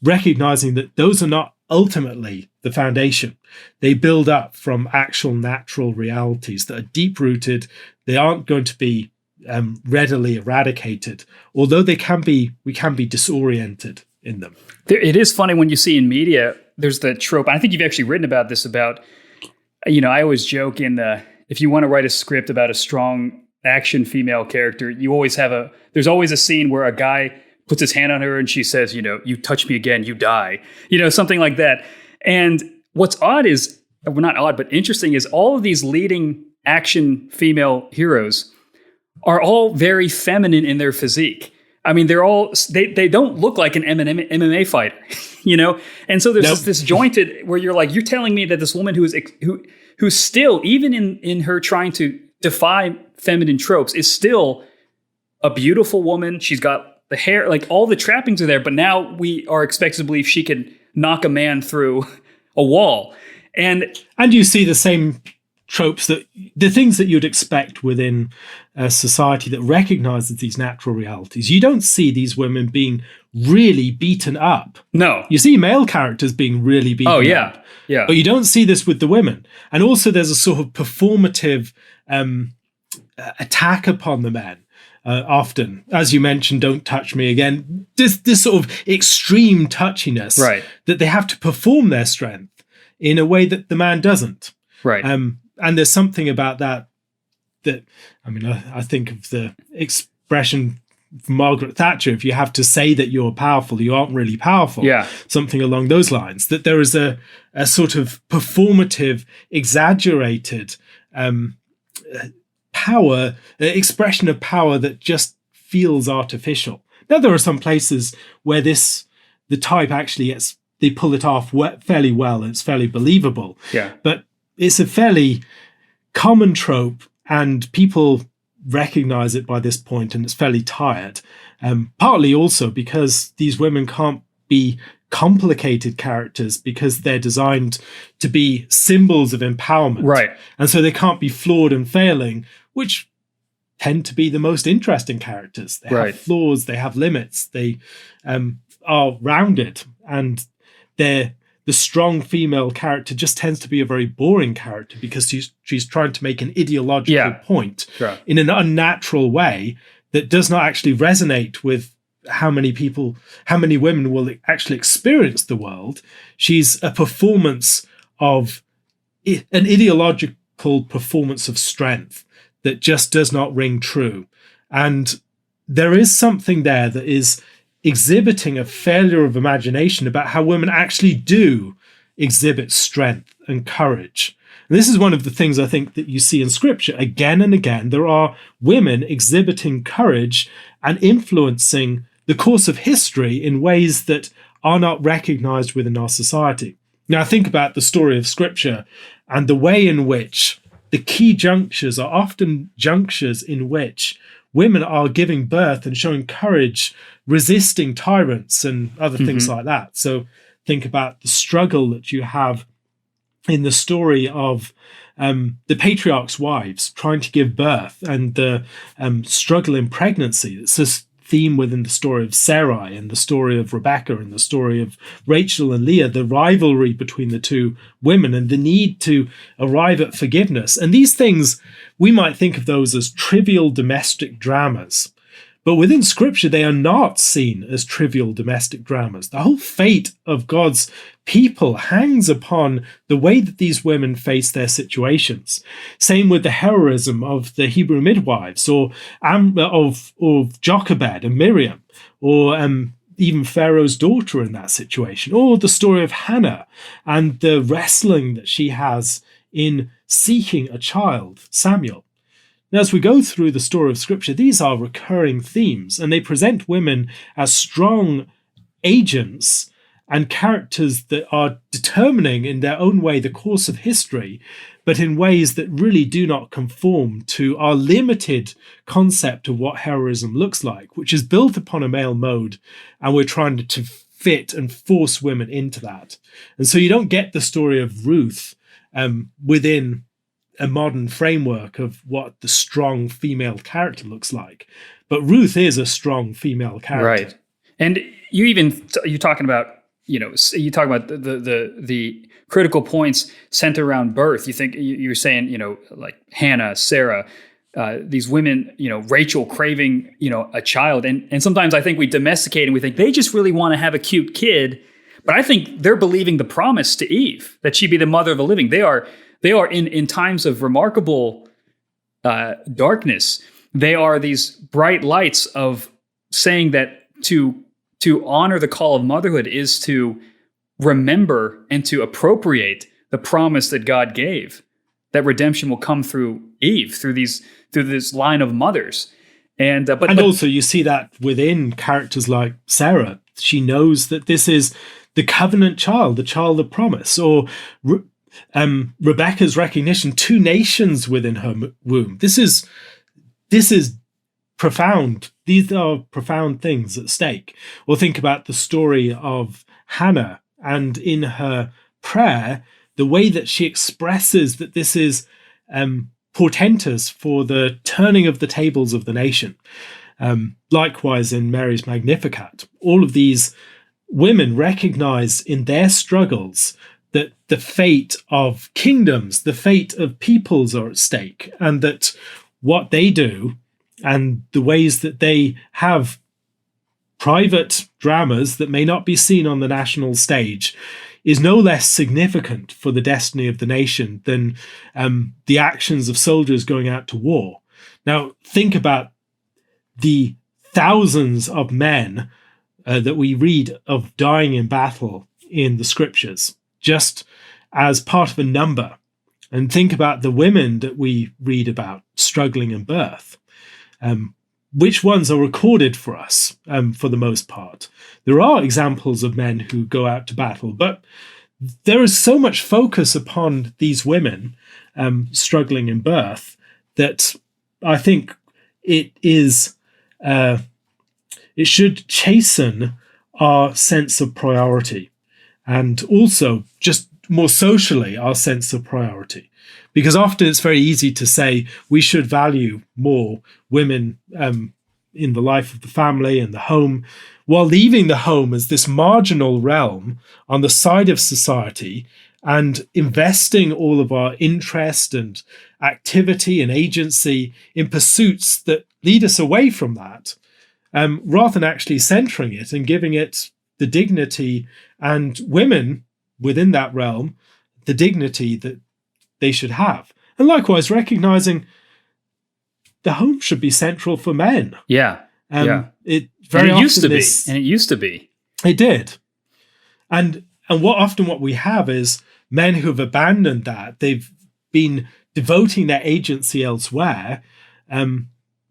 recognizing that those are not ultimately the foundation. They build up from actual natural realities that are deep-rooted. They aren't going to be readily eradicated, although we can be disoriented in them. It is funny when you see in media, there's the trope. I think you've actually written about this I always joke if you want to write a script about a strong action female character, there's always a scene where a guy puts his hand on her and she says, you touch me again, you die, something like that. And what's odd is, well, not odd, but interesting is all of these leading action female heroes are all very feminine in their physique. I mean, they don't look like an MMA fighter, And so there's this disjointed where you're telling me that this woman who's still, even in her trying to defy feminine tropes, is still a beautiful woman. She's got the hair, like all the trappings are there, but now we are expected to believe she can knock a man through a wall. And you see the same tropes, that the things that you'd expect within a society that recognizes these natural realities. You don't see these women being really beaten up. No. You see male characters being really beaten up. Yeah. But you don't see this with the women. And also there's a sort of performative attack upon the men. Often, as you mentioned, don't touch me again. This sort of extreme touchiness, right, that they have to perform their strength in a way that the man doesn't. Right. And there's something about that, I think of the expression from Margaret Thatcher, if you have to say that you're powerful, you aren't really powerful. Yeah. Something along those lines, that there is a sort of performative, exaggerated power, expression of power that just feels artificial. Now, there are some places where the type actually they pull it off fairly well, and it's fairly believable. Yeah. But it's a fairly common trope, and people recognize it by this point, and it's fairly tired. Partly also because these women can't be complicated characters because they're designed to be symbols of empowerment. Right. And so they can't be flawed and failing, which tend to be the most interesting characters. They have flaws, they have limits, they are rounded, and the strong female character just tends to be a very boring character because she's trying to make an ideological point in an unnatural way that does not actually resonate with how many women will actually experience the world. She's a performance of an ideological performance of strength that just does not ring true. And there is something there that is exhibiting a failure of imagination about how women actually do exhibit strength and courage. And this is one of the things I think that you see in Scripture again and again. There are women exhibiting courage and influencing the course of history in ways that are not recognized within our society. Now, think about the story of Scripture and the way in which the key junctures are often junctures in which women are giving birth and showing courage, resisting tyrants and other things like that. So think about the struggle that you have in the story of the patriarch's wives trying to give birth, and the struggle in pregnancy. It's this theme within the story of Sarai and the story of Rebecca and the story of Rachel and Leah, the rivalry between the two women and the need to arrive at forgiveness. And these things, we might think of those as trivial domestic dramas. But within Scripture, they are not seen as trivial domestic dramas. The whole fate of God's people hangs upon the way that these women face their situations. Same with the heroism of the Hebrew midwives, or of Jochebed and Miriam, or even Pharaoh's daughter in that situation, or the story of Hannah and the wrestling that she has in seeking a child, Samuel. Now, as we go through the story of Scripture, these are recurring themes, and they present women as strong agents and characters that are determining in their own way the course of history, but in ways that really do not conform to our limited concept of what heroism looks like, which is built upon a male mode, and we're trying to fit and force women into that. And so you don't get the story of Ruth within a modern framework of what the strong female character looks like. But Ruth is a strong female character. Right. And you're talking about, you talk about the critical points centered around birth. You think you're saying, like Hannah, Sarah, these women, Rachel craving, a child. And sometimes I think we domesticate and we think they just really want to have a cute kid. But I think they're believing the promise to Eve that she'd be the mother of the living. They are in times of remarkable darkness. They are these bright lights of saying that to honor the call of motherhood is to remember and to appropriate the promise that God gave, that redemption will come through Eve, through this line of mothers. And also you see that within characters like Sarah. She knows that this is the covenant child, the child of promise, or Rebecca's recognition, 2 nations within her womb. This is profound. These are profound things at stake. Or think about the story of Hannah, and in her prayer, the way that she expresses that this is portentous for the turning of the tables of the nation. Likewise in Mary's Magnificat, all of these women recognize in their struggles that the fate of kingdoms, the fate of peoples are at stake, and that what they do and the ways that they have private dramas that may not be seen on the national stage is no less significant for the destiny of the nation than the actions of soldiers going out to war. Now, think about the thousands of men that we read of dying in battle in the Scriptures, just as part of a number. And think about the women that we read about struggling in birth. Which ones are recorded for us for the most part? There are examples of men who go out to battle, but there is so much focus upon these women struggling in birth that I think it should chasten our sense of priority, and also just more socially our sense of priority. Because often it's very easy to say we should value more women in the life of the family and the home, while leaving the home as this marginal realm on the side of society and investing all of our interest and activity and agency in pursuits that lead us away from that, rather than actually centering it and giving it the dignity, and women within that realm the dignity that they should have. And likewise, recognizing the home should be central for men. Yeah. It used to be. And it used to be. It did. And what we have is men who've abandoned that. They've been devoting their agency elsewhere.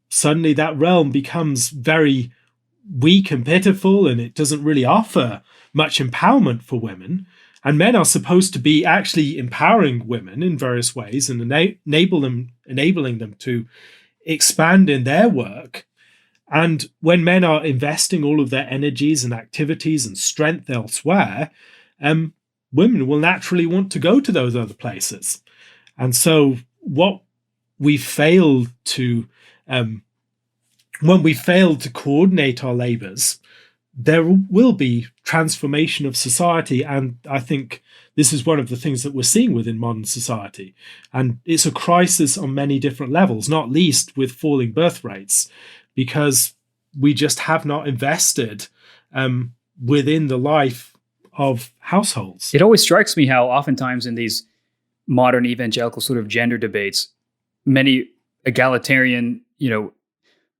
Suddenly that realm becomes very weak and pitiful, and it doesn't really offer much empowerment for women. And men are supposed to be actually empowering women in various ways and enabling them to expand in their work. And when men are investing all of their energies and activities and strength elsewhere, women will naturally want to go to those other places. And so what we fail to, when we fail to coordinate our labors, there will be transformation of society. And I think this is one of the things that we're seeing within modern society. And it's a crisis on many different levels, not least with falling birth rates, because we just have not invested within the life of households. It always strikes me how oftentimes in these modern evangelical sort of gender debates, many egalitarian,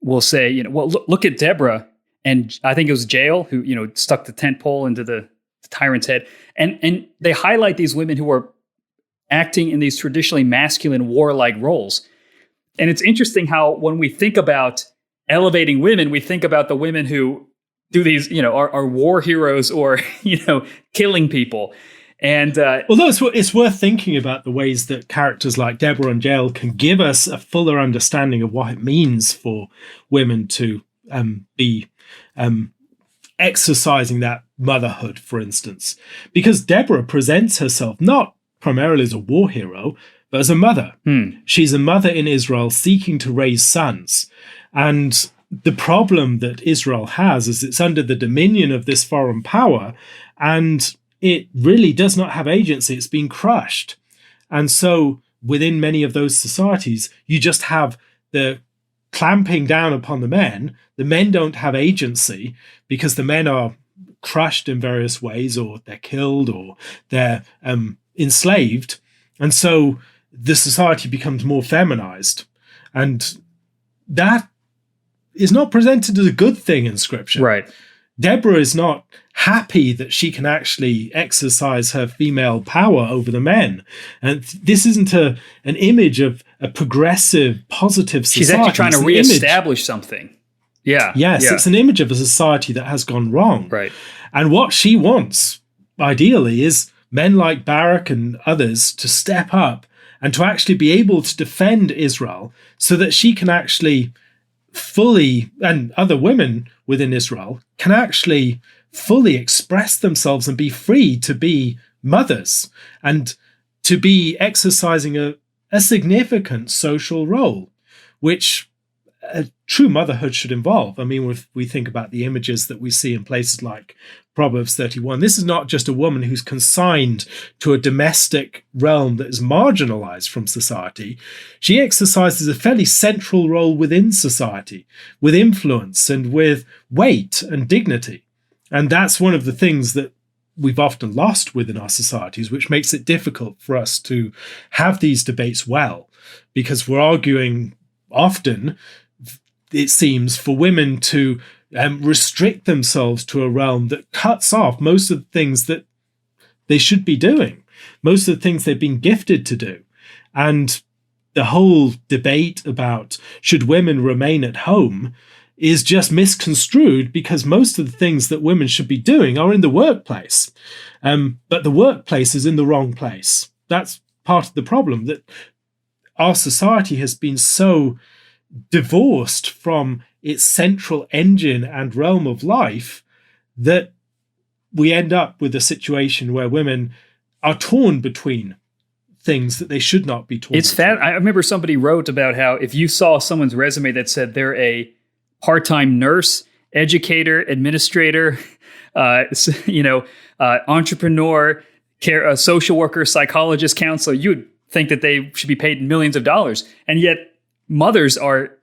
will say, well, look at Deborah. And I think it was Jael who, stuck the tent pole into the tyrant's head. And they highlight these women who are acting in these traditionally masculine warlike roles. And it's interesting how when we think about elevating women, we think about the women who do these, are war heroes or, killing people. And although it's worth thinking about the ways that characters like Deborah and Jael can give us a fuller understanding of what it means for women to be exercising that motherhood, for instance. Because Deborah presents herself not primarily as a war hero, but as a mother. She's a mother in Israel seeking to raise sons. And the problem that Israel has is it's under the dominion of this foreign power, and it really does not have agency. It's been crushed. And so within many of those societies, you just have the clamping down upon the men. The men don't have agency because the men are crushed in various ways, or they're killed, or they're enslaved. And so the society becomes more feminized. And that is not presented as a good thing in Scripture. Right. Deborah is not happy that she can actually exercise her female power over the men. And this isn't an image of a progressive, positive society. She's actually trying to reestablish something. Yeah. Yes, yeah. It's an image of a society that has gone wrong. Right. And what she wants, ideally, is men like Barak and others to step up and to actually be able to defend Israel so that she can actually fully, and other women within Israel can actually fully express themselves and be free to be mothers and to be exercising a significant social role, which a true motherhood should involve. I mean, if we think about the images that we see in places like Proverbs 31, this is not just a woman who's consigned to a domestic realm that is marginalized from society. She exercises a fairly central role within society, with influence and with weight and dignity. And that's one of the things that we've often lost within our societies, which makes it difficult for us to have these debates well, because we're arguing often, it seems, for women to restrict themselves to a realm that cuts off most of the things that they should be doing, most of the things they've been gifted to do. And the whole debate about should women remain at home is just misconstrued, because most of the things that women should be doing are in the workplace. But the workplace is in the wrong place. That's part of the problem, that our society has been so divorced from its central engine and realm of life that we end up with a situation where women are torn between things that they should not be torn It's fat. I remember somebody wrote about how if you saw someone's resume that said they're a part-time nurse, educator, administrator, entrepreneur, social worker, psychologist, counselor, you would think that they should be paid millions of dollars. And yet mothers are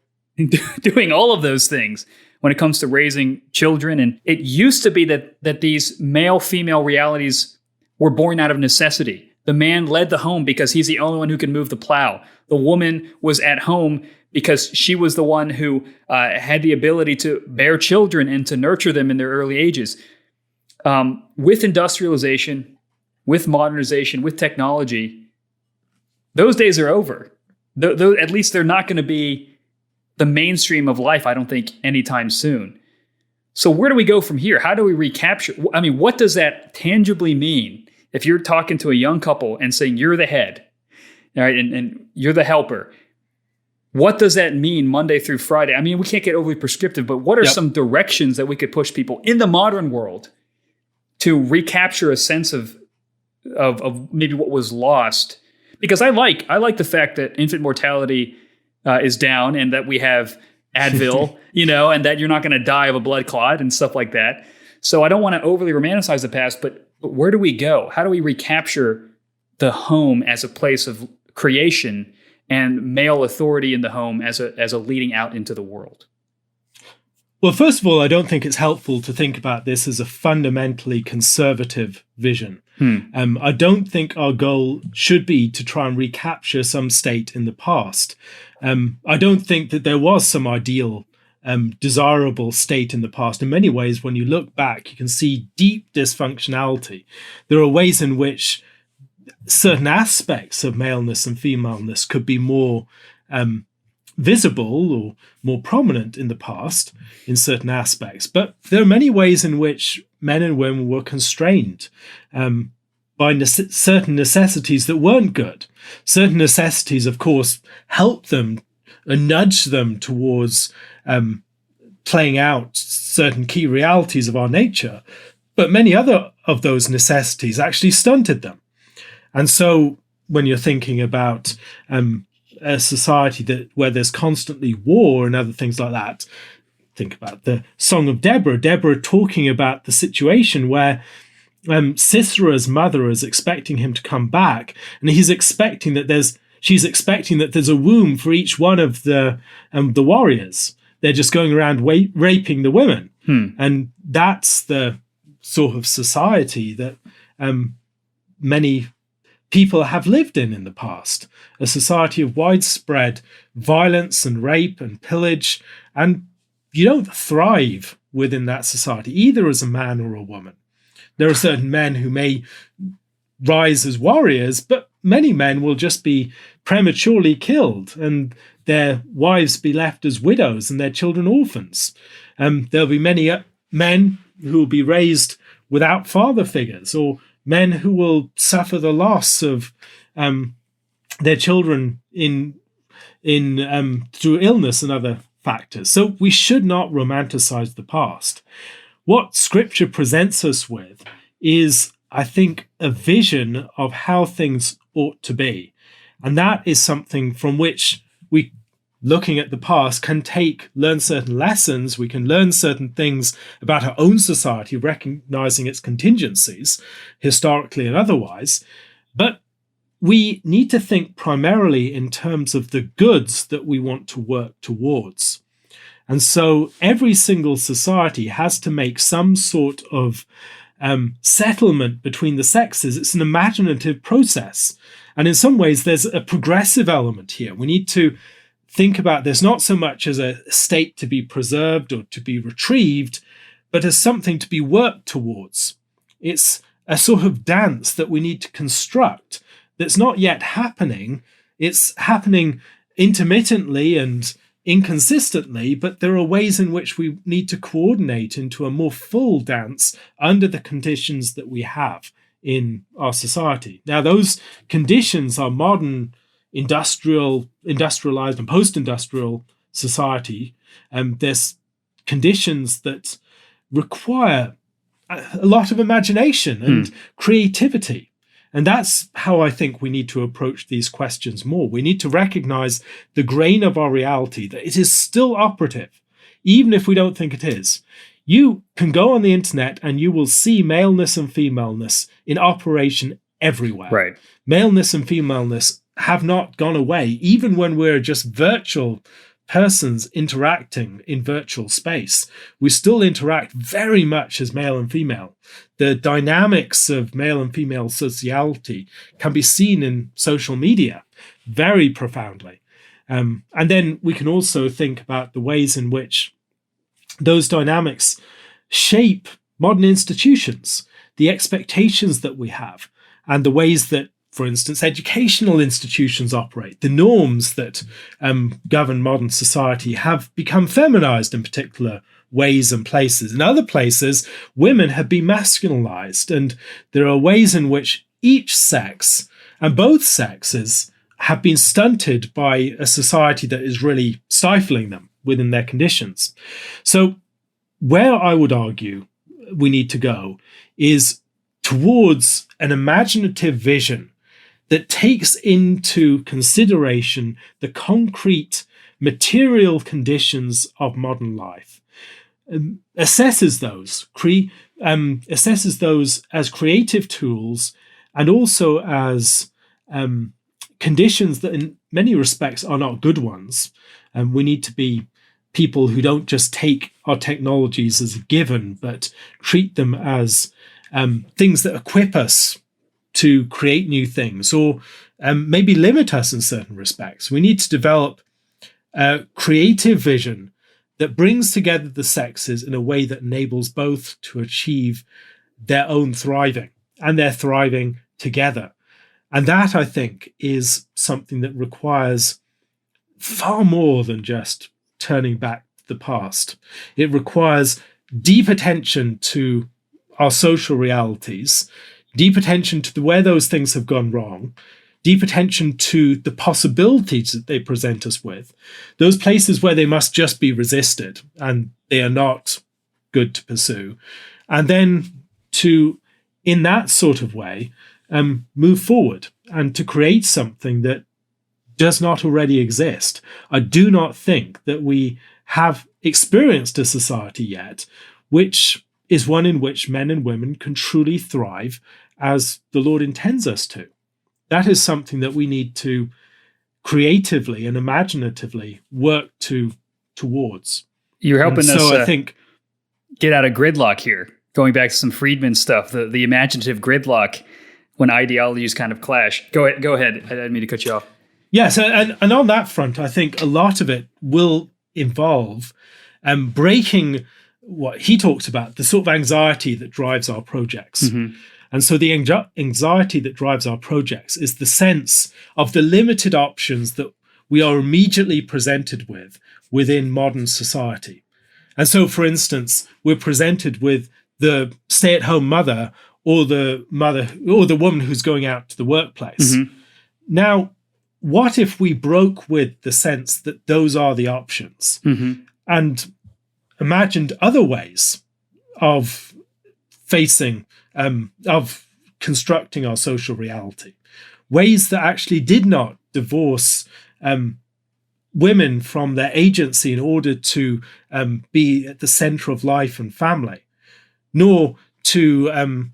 doing all of those things when it comes to raising children. And it used to be that these male-female realities were born out of necessity. The man led the home because he's the only one who can move the plow. The woman was at home because she was the one who had the ability to bear children and to nurture them in their early ages. With industrialization, with modernization, with technology, those days are over. At least they're not going to be the mainstream of life, I don't think, anytime soon. So where do we go from here? How do we recapture? I mean, what does that tangibly mean? If you're talking to a young couple and saying you're the head, all right, and you're the helper, what does that mean Monday through Friday? I mean, we can't get overly prescriptive, but what are some directions that we could push people in the modern world to recapture a sense of maybe what was lost? Because I like the fact that infant mortality is down and that we have Advil, and that you're not going to die of a blood clot and stuff like that. So I don't want to overly romanticize the past, but where do we go? How do we recapture the home as a place of creation and male authority in the home as a leading out into the world? Well, first of all, I don't think it's helpful to think about this as a fundamentally conservative vision. I don't think our goal should be to try and recapture some state in the past. I don't think that there was some ideal desirable state in the past. In many ways, when you look back, you can see deep dysfunctionality. There are ways in which certain aspects of maleness and femaleness could be more visible or more prominent in the past in certain aspects. But there are many ways in which men and women were constrained by certain necessities that weren't good. Certain necessities, of course, helped them and nudged them towards playing out certain key realities of our nature, but many other of those necessities actually stunted them. And so when you're thinking about a society where there's constantly war and other things like that, think about the Song of Deborah talking about the situation where Sisera's mother is expecting him to come back, and she's expecting that there's a womb for each one of the warriors. They're just going around raping the women. And that's the sort of society that many people have lived in the past, a society of widespread violence and rape and pillage. And you don't thrive within that society, either as a man or a woman. There are certain men who may rise as warriors, but many men will just be prematurely killed and their wives be left as widows and their children orphans. There'll be many men who will be raised without father figures, or men who will suffer the loss of their children through illness and other factors. So we should not romanticize the past. What Scripture presents us with is, I think, a vision of how things ought to be. And that is something from which we, looking at the past, can learn certain lessons. We can learn certain things about our own society, recognizing its contingencies, historically and otherwise. But we need to think primarily in terms of the goods that we want to work towards. And so every single society has to make some sort of settlement between the sexes. It's an imaginative process. And in some ways, there's a progressive element here. We need to think about this not so much as a state to be preserved or to be retrieved, but as something to be worked towards. It's a sort of dance that we need to construct that's not yet happening. It's happening intermittently and inconsistently, but there are ways in which we need to coordinate into a more full dance under the conditions that we have in our society. Now, those conditions are modern industrialized and post-industrial society. There's conditions that require a lot of imagination and creativity. And that's how I think we need to approach these questions more. We need to recognize the grain of our reality, that it is still operative, even if we don't think it is. You can go on the internet and you will see maleness and femaleness in operation everywhere. Right. Maleness and femaleness have not gone away, even when we're just virtual persons interacting in virtual space. We still interact very much as male and female. The dynamics of male and female sociality can be seen in social media very profoundly. And then we can also think about the ways in which those dynamics shape modern institutions, the expectations that we have, and the ways that, for instance, educational institutions operate. The norms that govern modern society have become feminized in particular ways and places. In other places, women have been masculinized, and there are ways in which each sex and both sexes have been stunted by a society that is really stifling them within their conditions. So where I would argue we need to go is towards an imaginative vision that takes into consideration the concrete material conditions of modern life, assesses those as creative tools and also as conditions that in many respects are not good ones. We need to be people who don't just take our technologies as a given, but treat them as things that equip us to create new things, or maybe limit us in certain respects. We need to develop a creative vision that brings together the sexes in a way that enables both to achieve their own thriving, and their thriving together. And that, I think, is something that requires far more than just turning back the past. It requires deep attention to our social realities, deep attention to where those things have gone wrong, deep attention to the possibilities that they present us with, those places where they must just be resisted and they are not good to pursue, and then to, in that sort of way, move forward and to create something that does not already exist. I do not think that we have experienced a society yet which is one in which men and women can truly thrive as the Lord intends us to. That is something that we need to creatively and imaginatively work towards. You're helping us I think, get out of gridlock here, going back to some Friedman stuff, the imaginative gridlock when ideologies kind of clash. Go ahead. I didn't mean to cut you off. Yes, and on that front, I think a lot of it will involve breaking what he talks about, the sort of anxiety that drives our projects. Mm-hmm. And so the anxiety that drives our projects is the sense of the limited options that we are immediately presented with within modern society. And so, for instance, we're presented with the stay-at-home mother or the woman who's going out to the workplace. Mm-hmm. Now, what if we broke with the sense that those are the options, mm-hmm. and imagined other ways of facing, of constructing our social reality, ways that actually did not divorce women from their agency in order to be at the center of life and family, nor to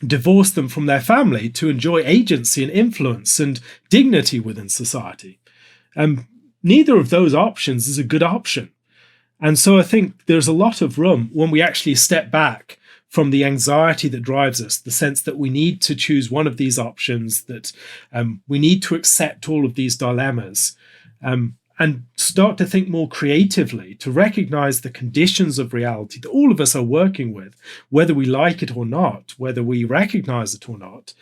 divorce them from their family to enjoy agency and influence and dignity within society. Neither of those options is a good option. And so I think there's a lot of room when we actually step back from the anxiety that drives us, the sense that we need to choose one of these options, that we need to accept all of these dilemmas, and start to think more creatively, to recognize the conditions of reality that all of us are working with, whether we like it or not, whether we recognize it or not,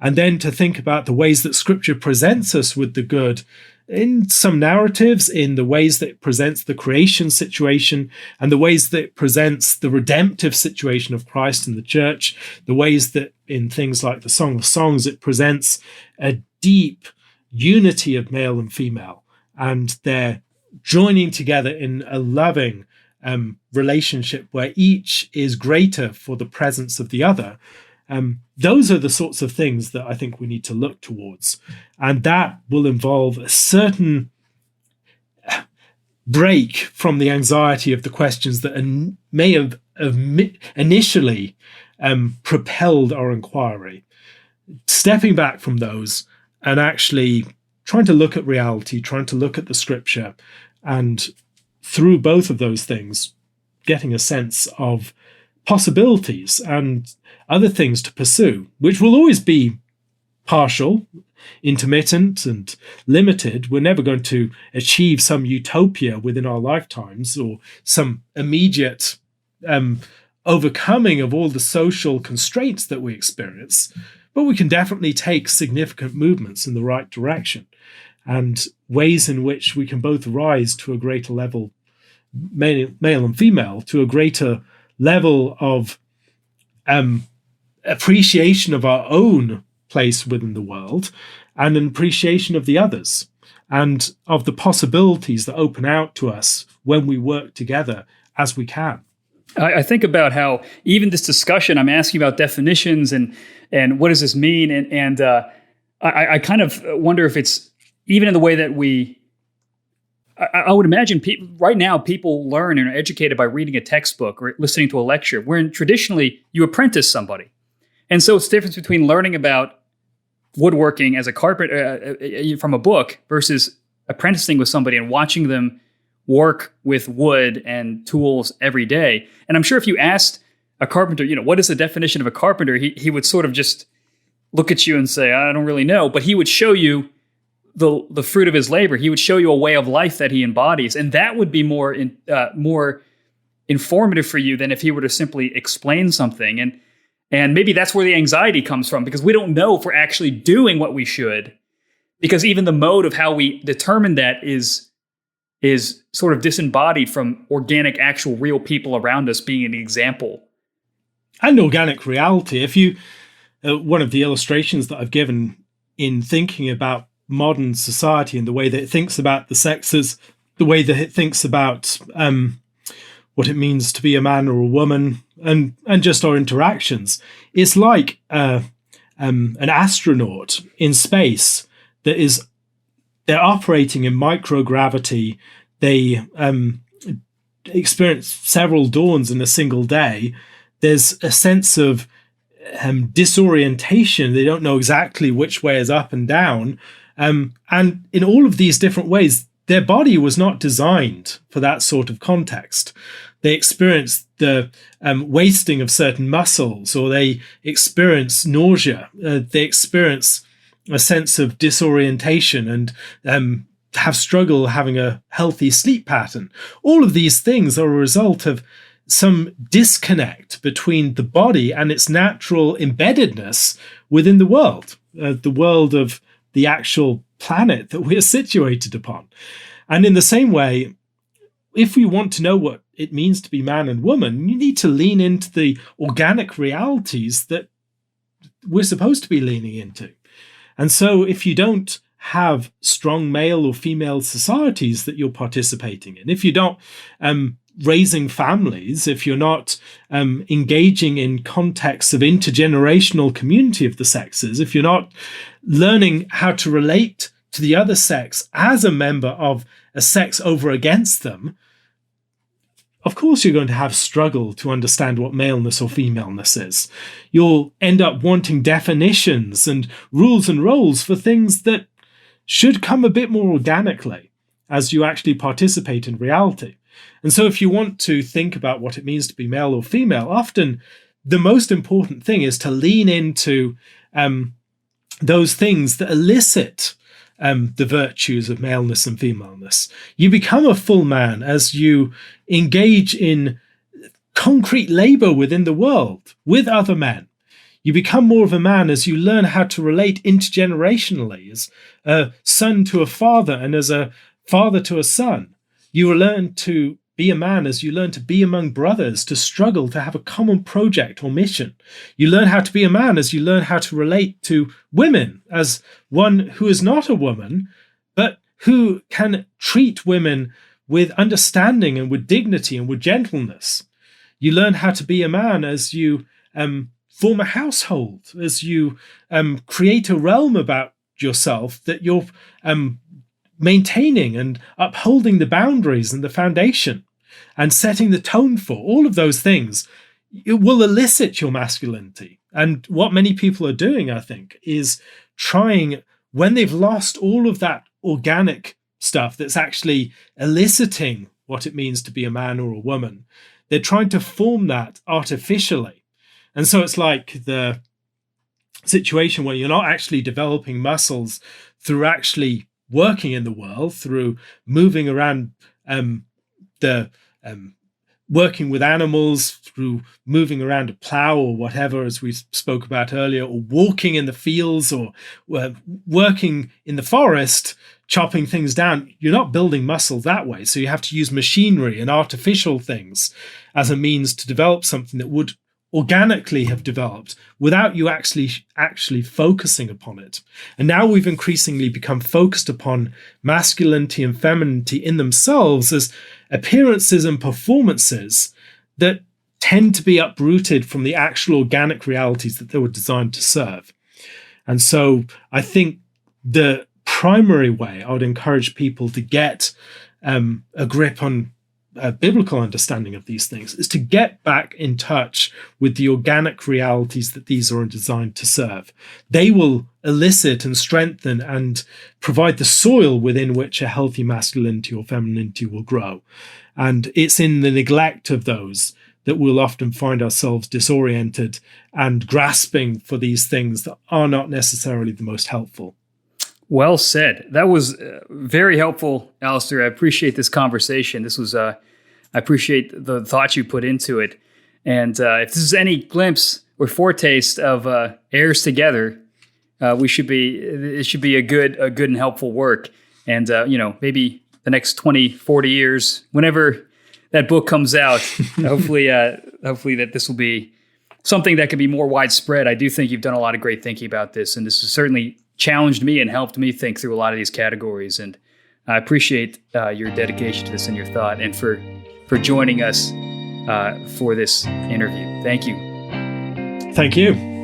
and then to think about the ways that Scripture presents us with the good in some narratives, in the ways that it presents the creation situation, and the ways that it presents the redemptive situation of Christ and the church, the ways that in things like the Song of Songs, it presents a deep unity of male and female, and they're joining together in a loving relationship where each is greater for the presence of the other. Those are the sorts of things that I think we need to look towards. And that will involve a certain break from the anxiety of the questions that may have initially propelled our inquiry. Stepping back from those and actually trying to look at reality, trying to look at the scripture, and through both of those things, getting a sense of possibilities and other things to pursue, which will always be partial, intermittent, and limited. We're never going to achieve some utopia within our lifetimes or some immediate overcoming of all the social constraints that we experience, but we can definitely take significant movements in the right direction and ways in which we can both rise to a greater level, male and female, to a greater level of appreciation of our own place within the world and an appreciation of the others and of the possibilities that open out to us when we work together as we can. I think about how even this discussion, I'm asking about definitions and what does this mean? And I kind of wonder if it's even in the way that I would imagine right now people learn and are educated by reading a textbook or listening to a lecture, wherein traditionally you apprentice somebody. And so it's the difference between learning about woodworking as a carpenter from a book versus apprenticing with somebody and watching them work with wood and tools every day. And I'm sure if you asked a carpenter, what is the definition of a carpenter? He would sort of just look at you and say, I don't really know. But he would show you the fruit of his labor. He would show you a way of life that he embodies. And that would be more informative for you than if he were to simply explain something. And maybe that's where the anxiety comes from, because we don't know if we're actually doing what we should, because even the mode of how we determine that is sort of disembodied from organic, actual, real people around us being an example. And organic reality. If you, one of the illustrations that I've given in thinking about modern society and the way that it thinks about the sexes, the way that it thinks about what it means to be a man or a woman, and just our interactions, it's like an astronaut in space they're operating in microgravity. They experience several dawns in a single day. There's a sense of disorientation. They don't know exactly which way is up and down. And in all of these different ways, their body was not designed for that sort of context. They experience the wasting of certain muscles, or they experience nausea. They experience a sense of disorientation and have struggle having a healthy sleep pattern. All of these things are a result of some disconnect between the body and its natural embeddedness within the world of the actual planet that we are situated upon. And in the same way, if we want to know what it means to be man and woman, you need to lean into the organic realities that we're supposed to be leaning into. And so if you don't have strong male or female societies that you're participating in, if you're not raising families, if you're not engaging in contexts of intergenerational community of the sexes, if you're not learning how to relate to the other sex as a member of a sex over against them, of course you're going to have struggle to understand what maleness or femaleness is. You'll end up wanting definitions and rules and roles for things that should come a bit more organically as you actually participate in reality. And so if you want to think about what it means to be male or female, often the most important thing is to lean into those things that elicit the virtues of maleness and femaleness. You become a full man as you engage in concrete labor within the world with other men. You become more of a man as you learn how to relate intergenerationally, as a son to a father and as a father to a son. You will learn to be a man as you learn to be among brothers, to struggle to have a common project or mission. You learn how to be a man as you learn how to relate to women as one who is not a woman, but who can treat women with understanding and with dignity and with gentleness. You learn how to be a man as you form a household, as you create a realm about yourself that you're maintaining and upholding the boundaries and the foundation and setting the tone for. All of those things, it will elicit your masculinity. And what many people are doing, I think, is trying, when they've lost all of that organic stuff that's actually eliciting what it means to be a man or a woman, they're trying to form that artificially. And so it's like the situation where you're not actually developing muscles through actually working in the world, through moving around working with animals, through moving around a plow or whatever, as we spoke about earlier, or walking in the fields, or working in the forest, chopping things down. You're not building muscle that way. So you have to use machinery and artificial things as a means to develop something that would organically have developed without you actually focusing upon it. And now we've increasingly become focused upon masculinity and femininity in themselves as appearances and performances that tend to be uprooted from the actual organic realities that they were designed to serve. And so I think the primary way I would encourage people to get a grip on a biblical understanding of these things is to get back in touch with the organic realities that these are designed to serve. They will elicit and strengthen and provide the soil within which a healthy masculinity or femininity will grow. And it's in the neglect of those that we'll often find ourselves disoriented and grasping for these things that are not necessarily the most helpful. Well said. That was very helpful, Alastair. I appreciate this conversation. This was, I appreciate the thoughts you put into it. And if this is any glimpse or foretaste of heirs together, it should be a good and helpful work. And, maybe the next 20, 40 years, whenever that book comes out, hopefully that this will be something that can be more widespread. I do think you've done a lot of great thinking about this, and this has certainly challenged me and helped me think through a lot of these categories. And I appreciate your dedication to this and your thought, and for joining us for this interview. Thank you. Thank you.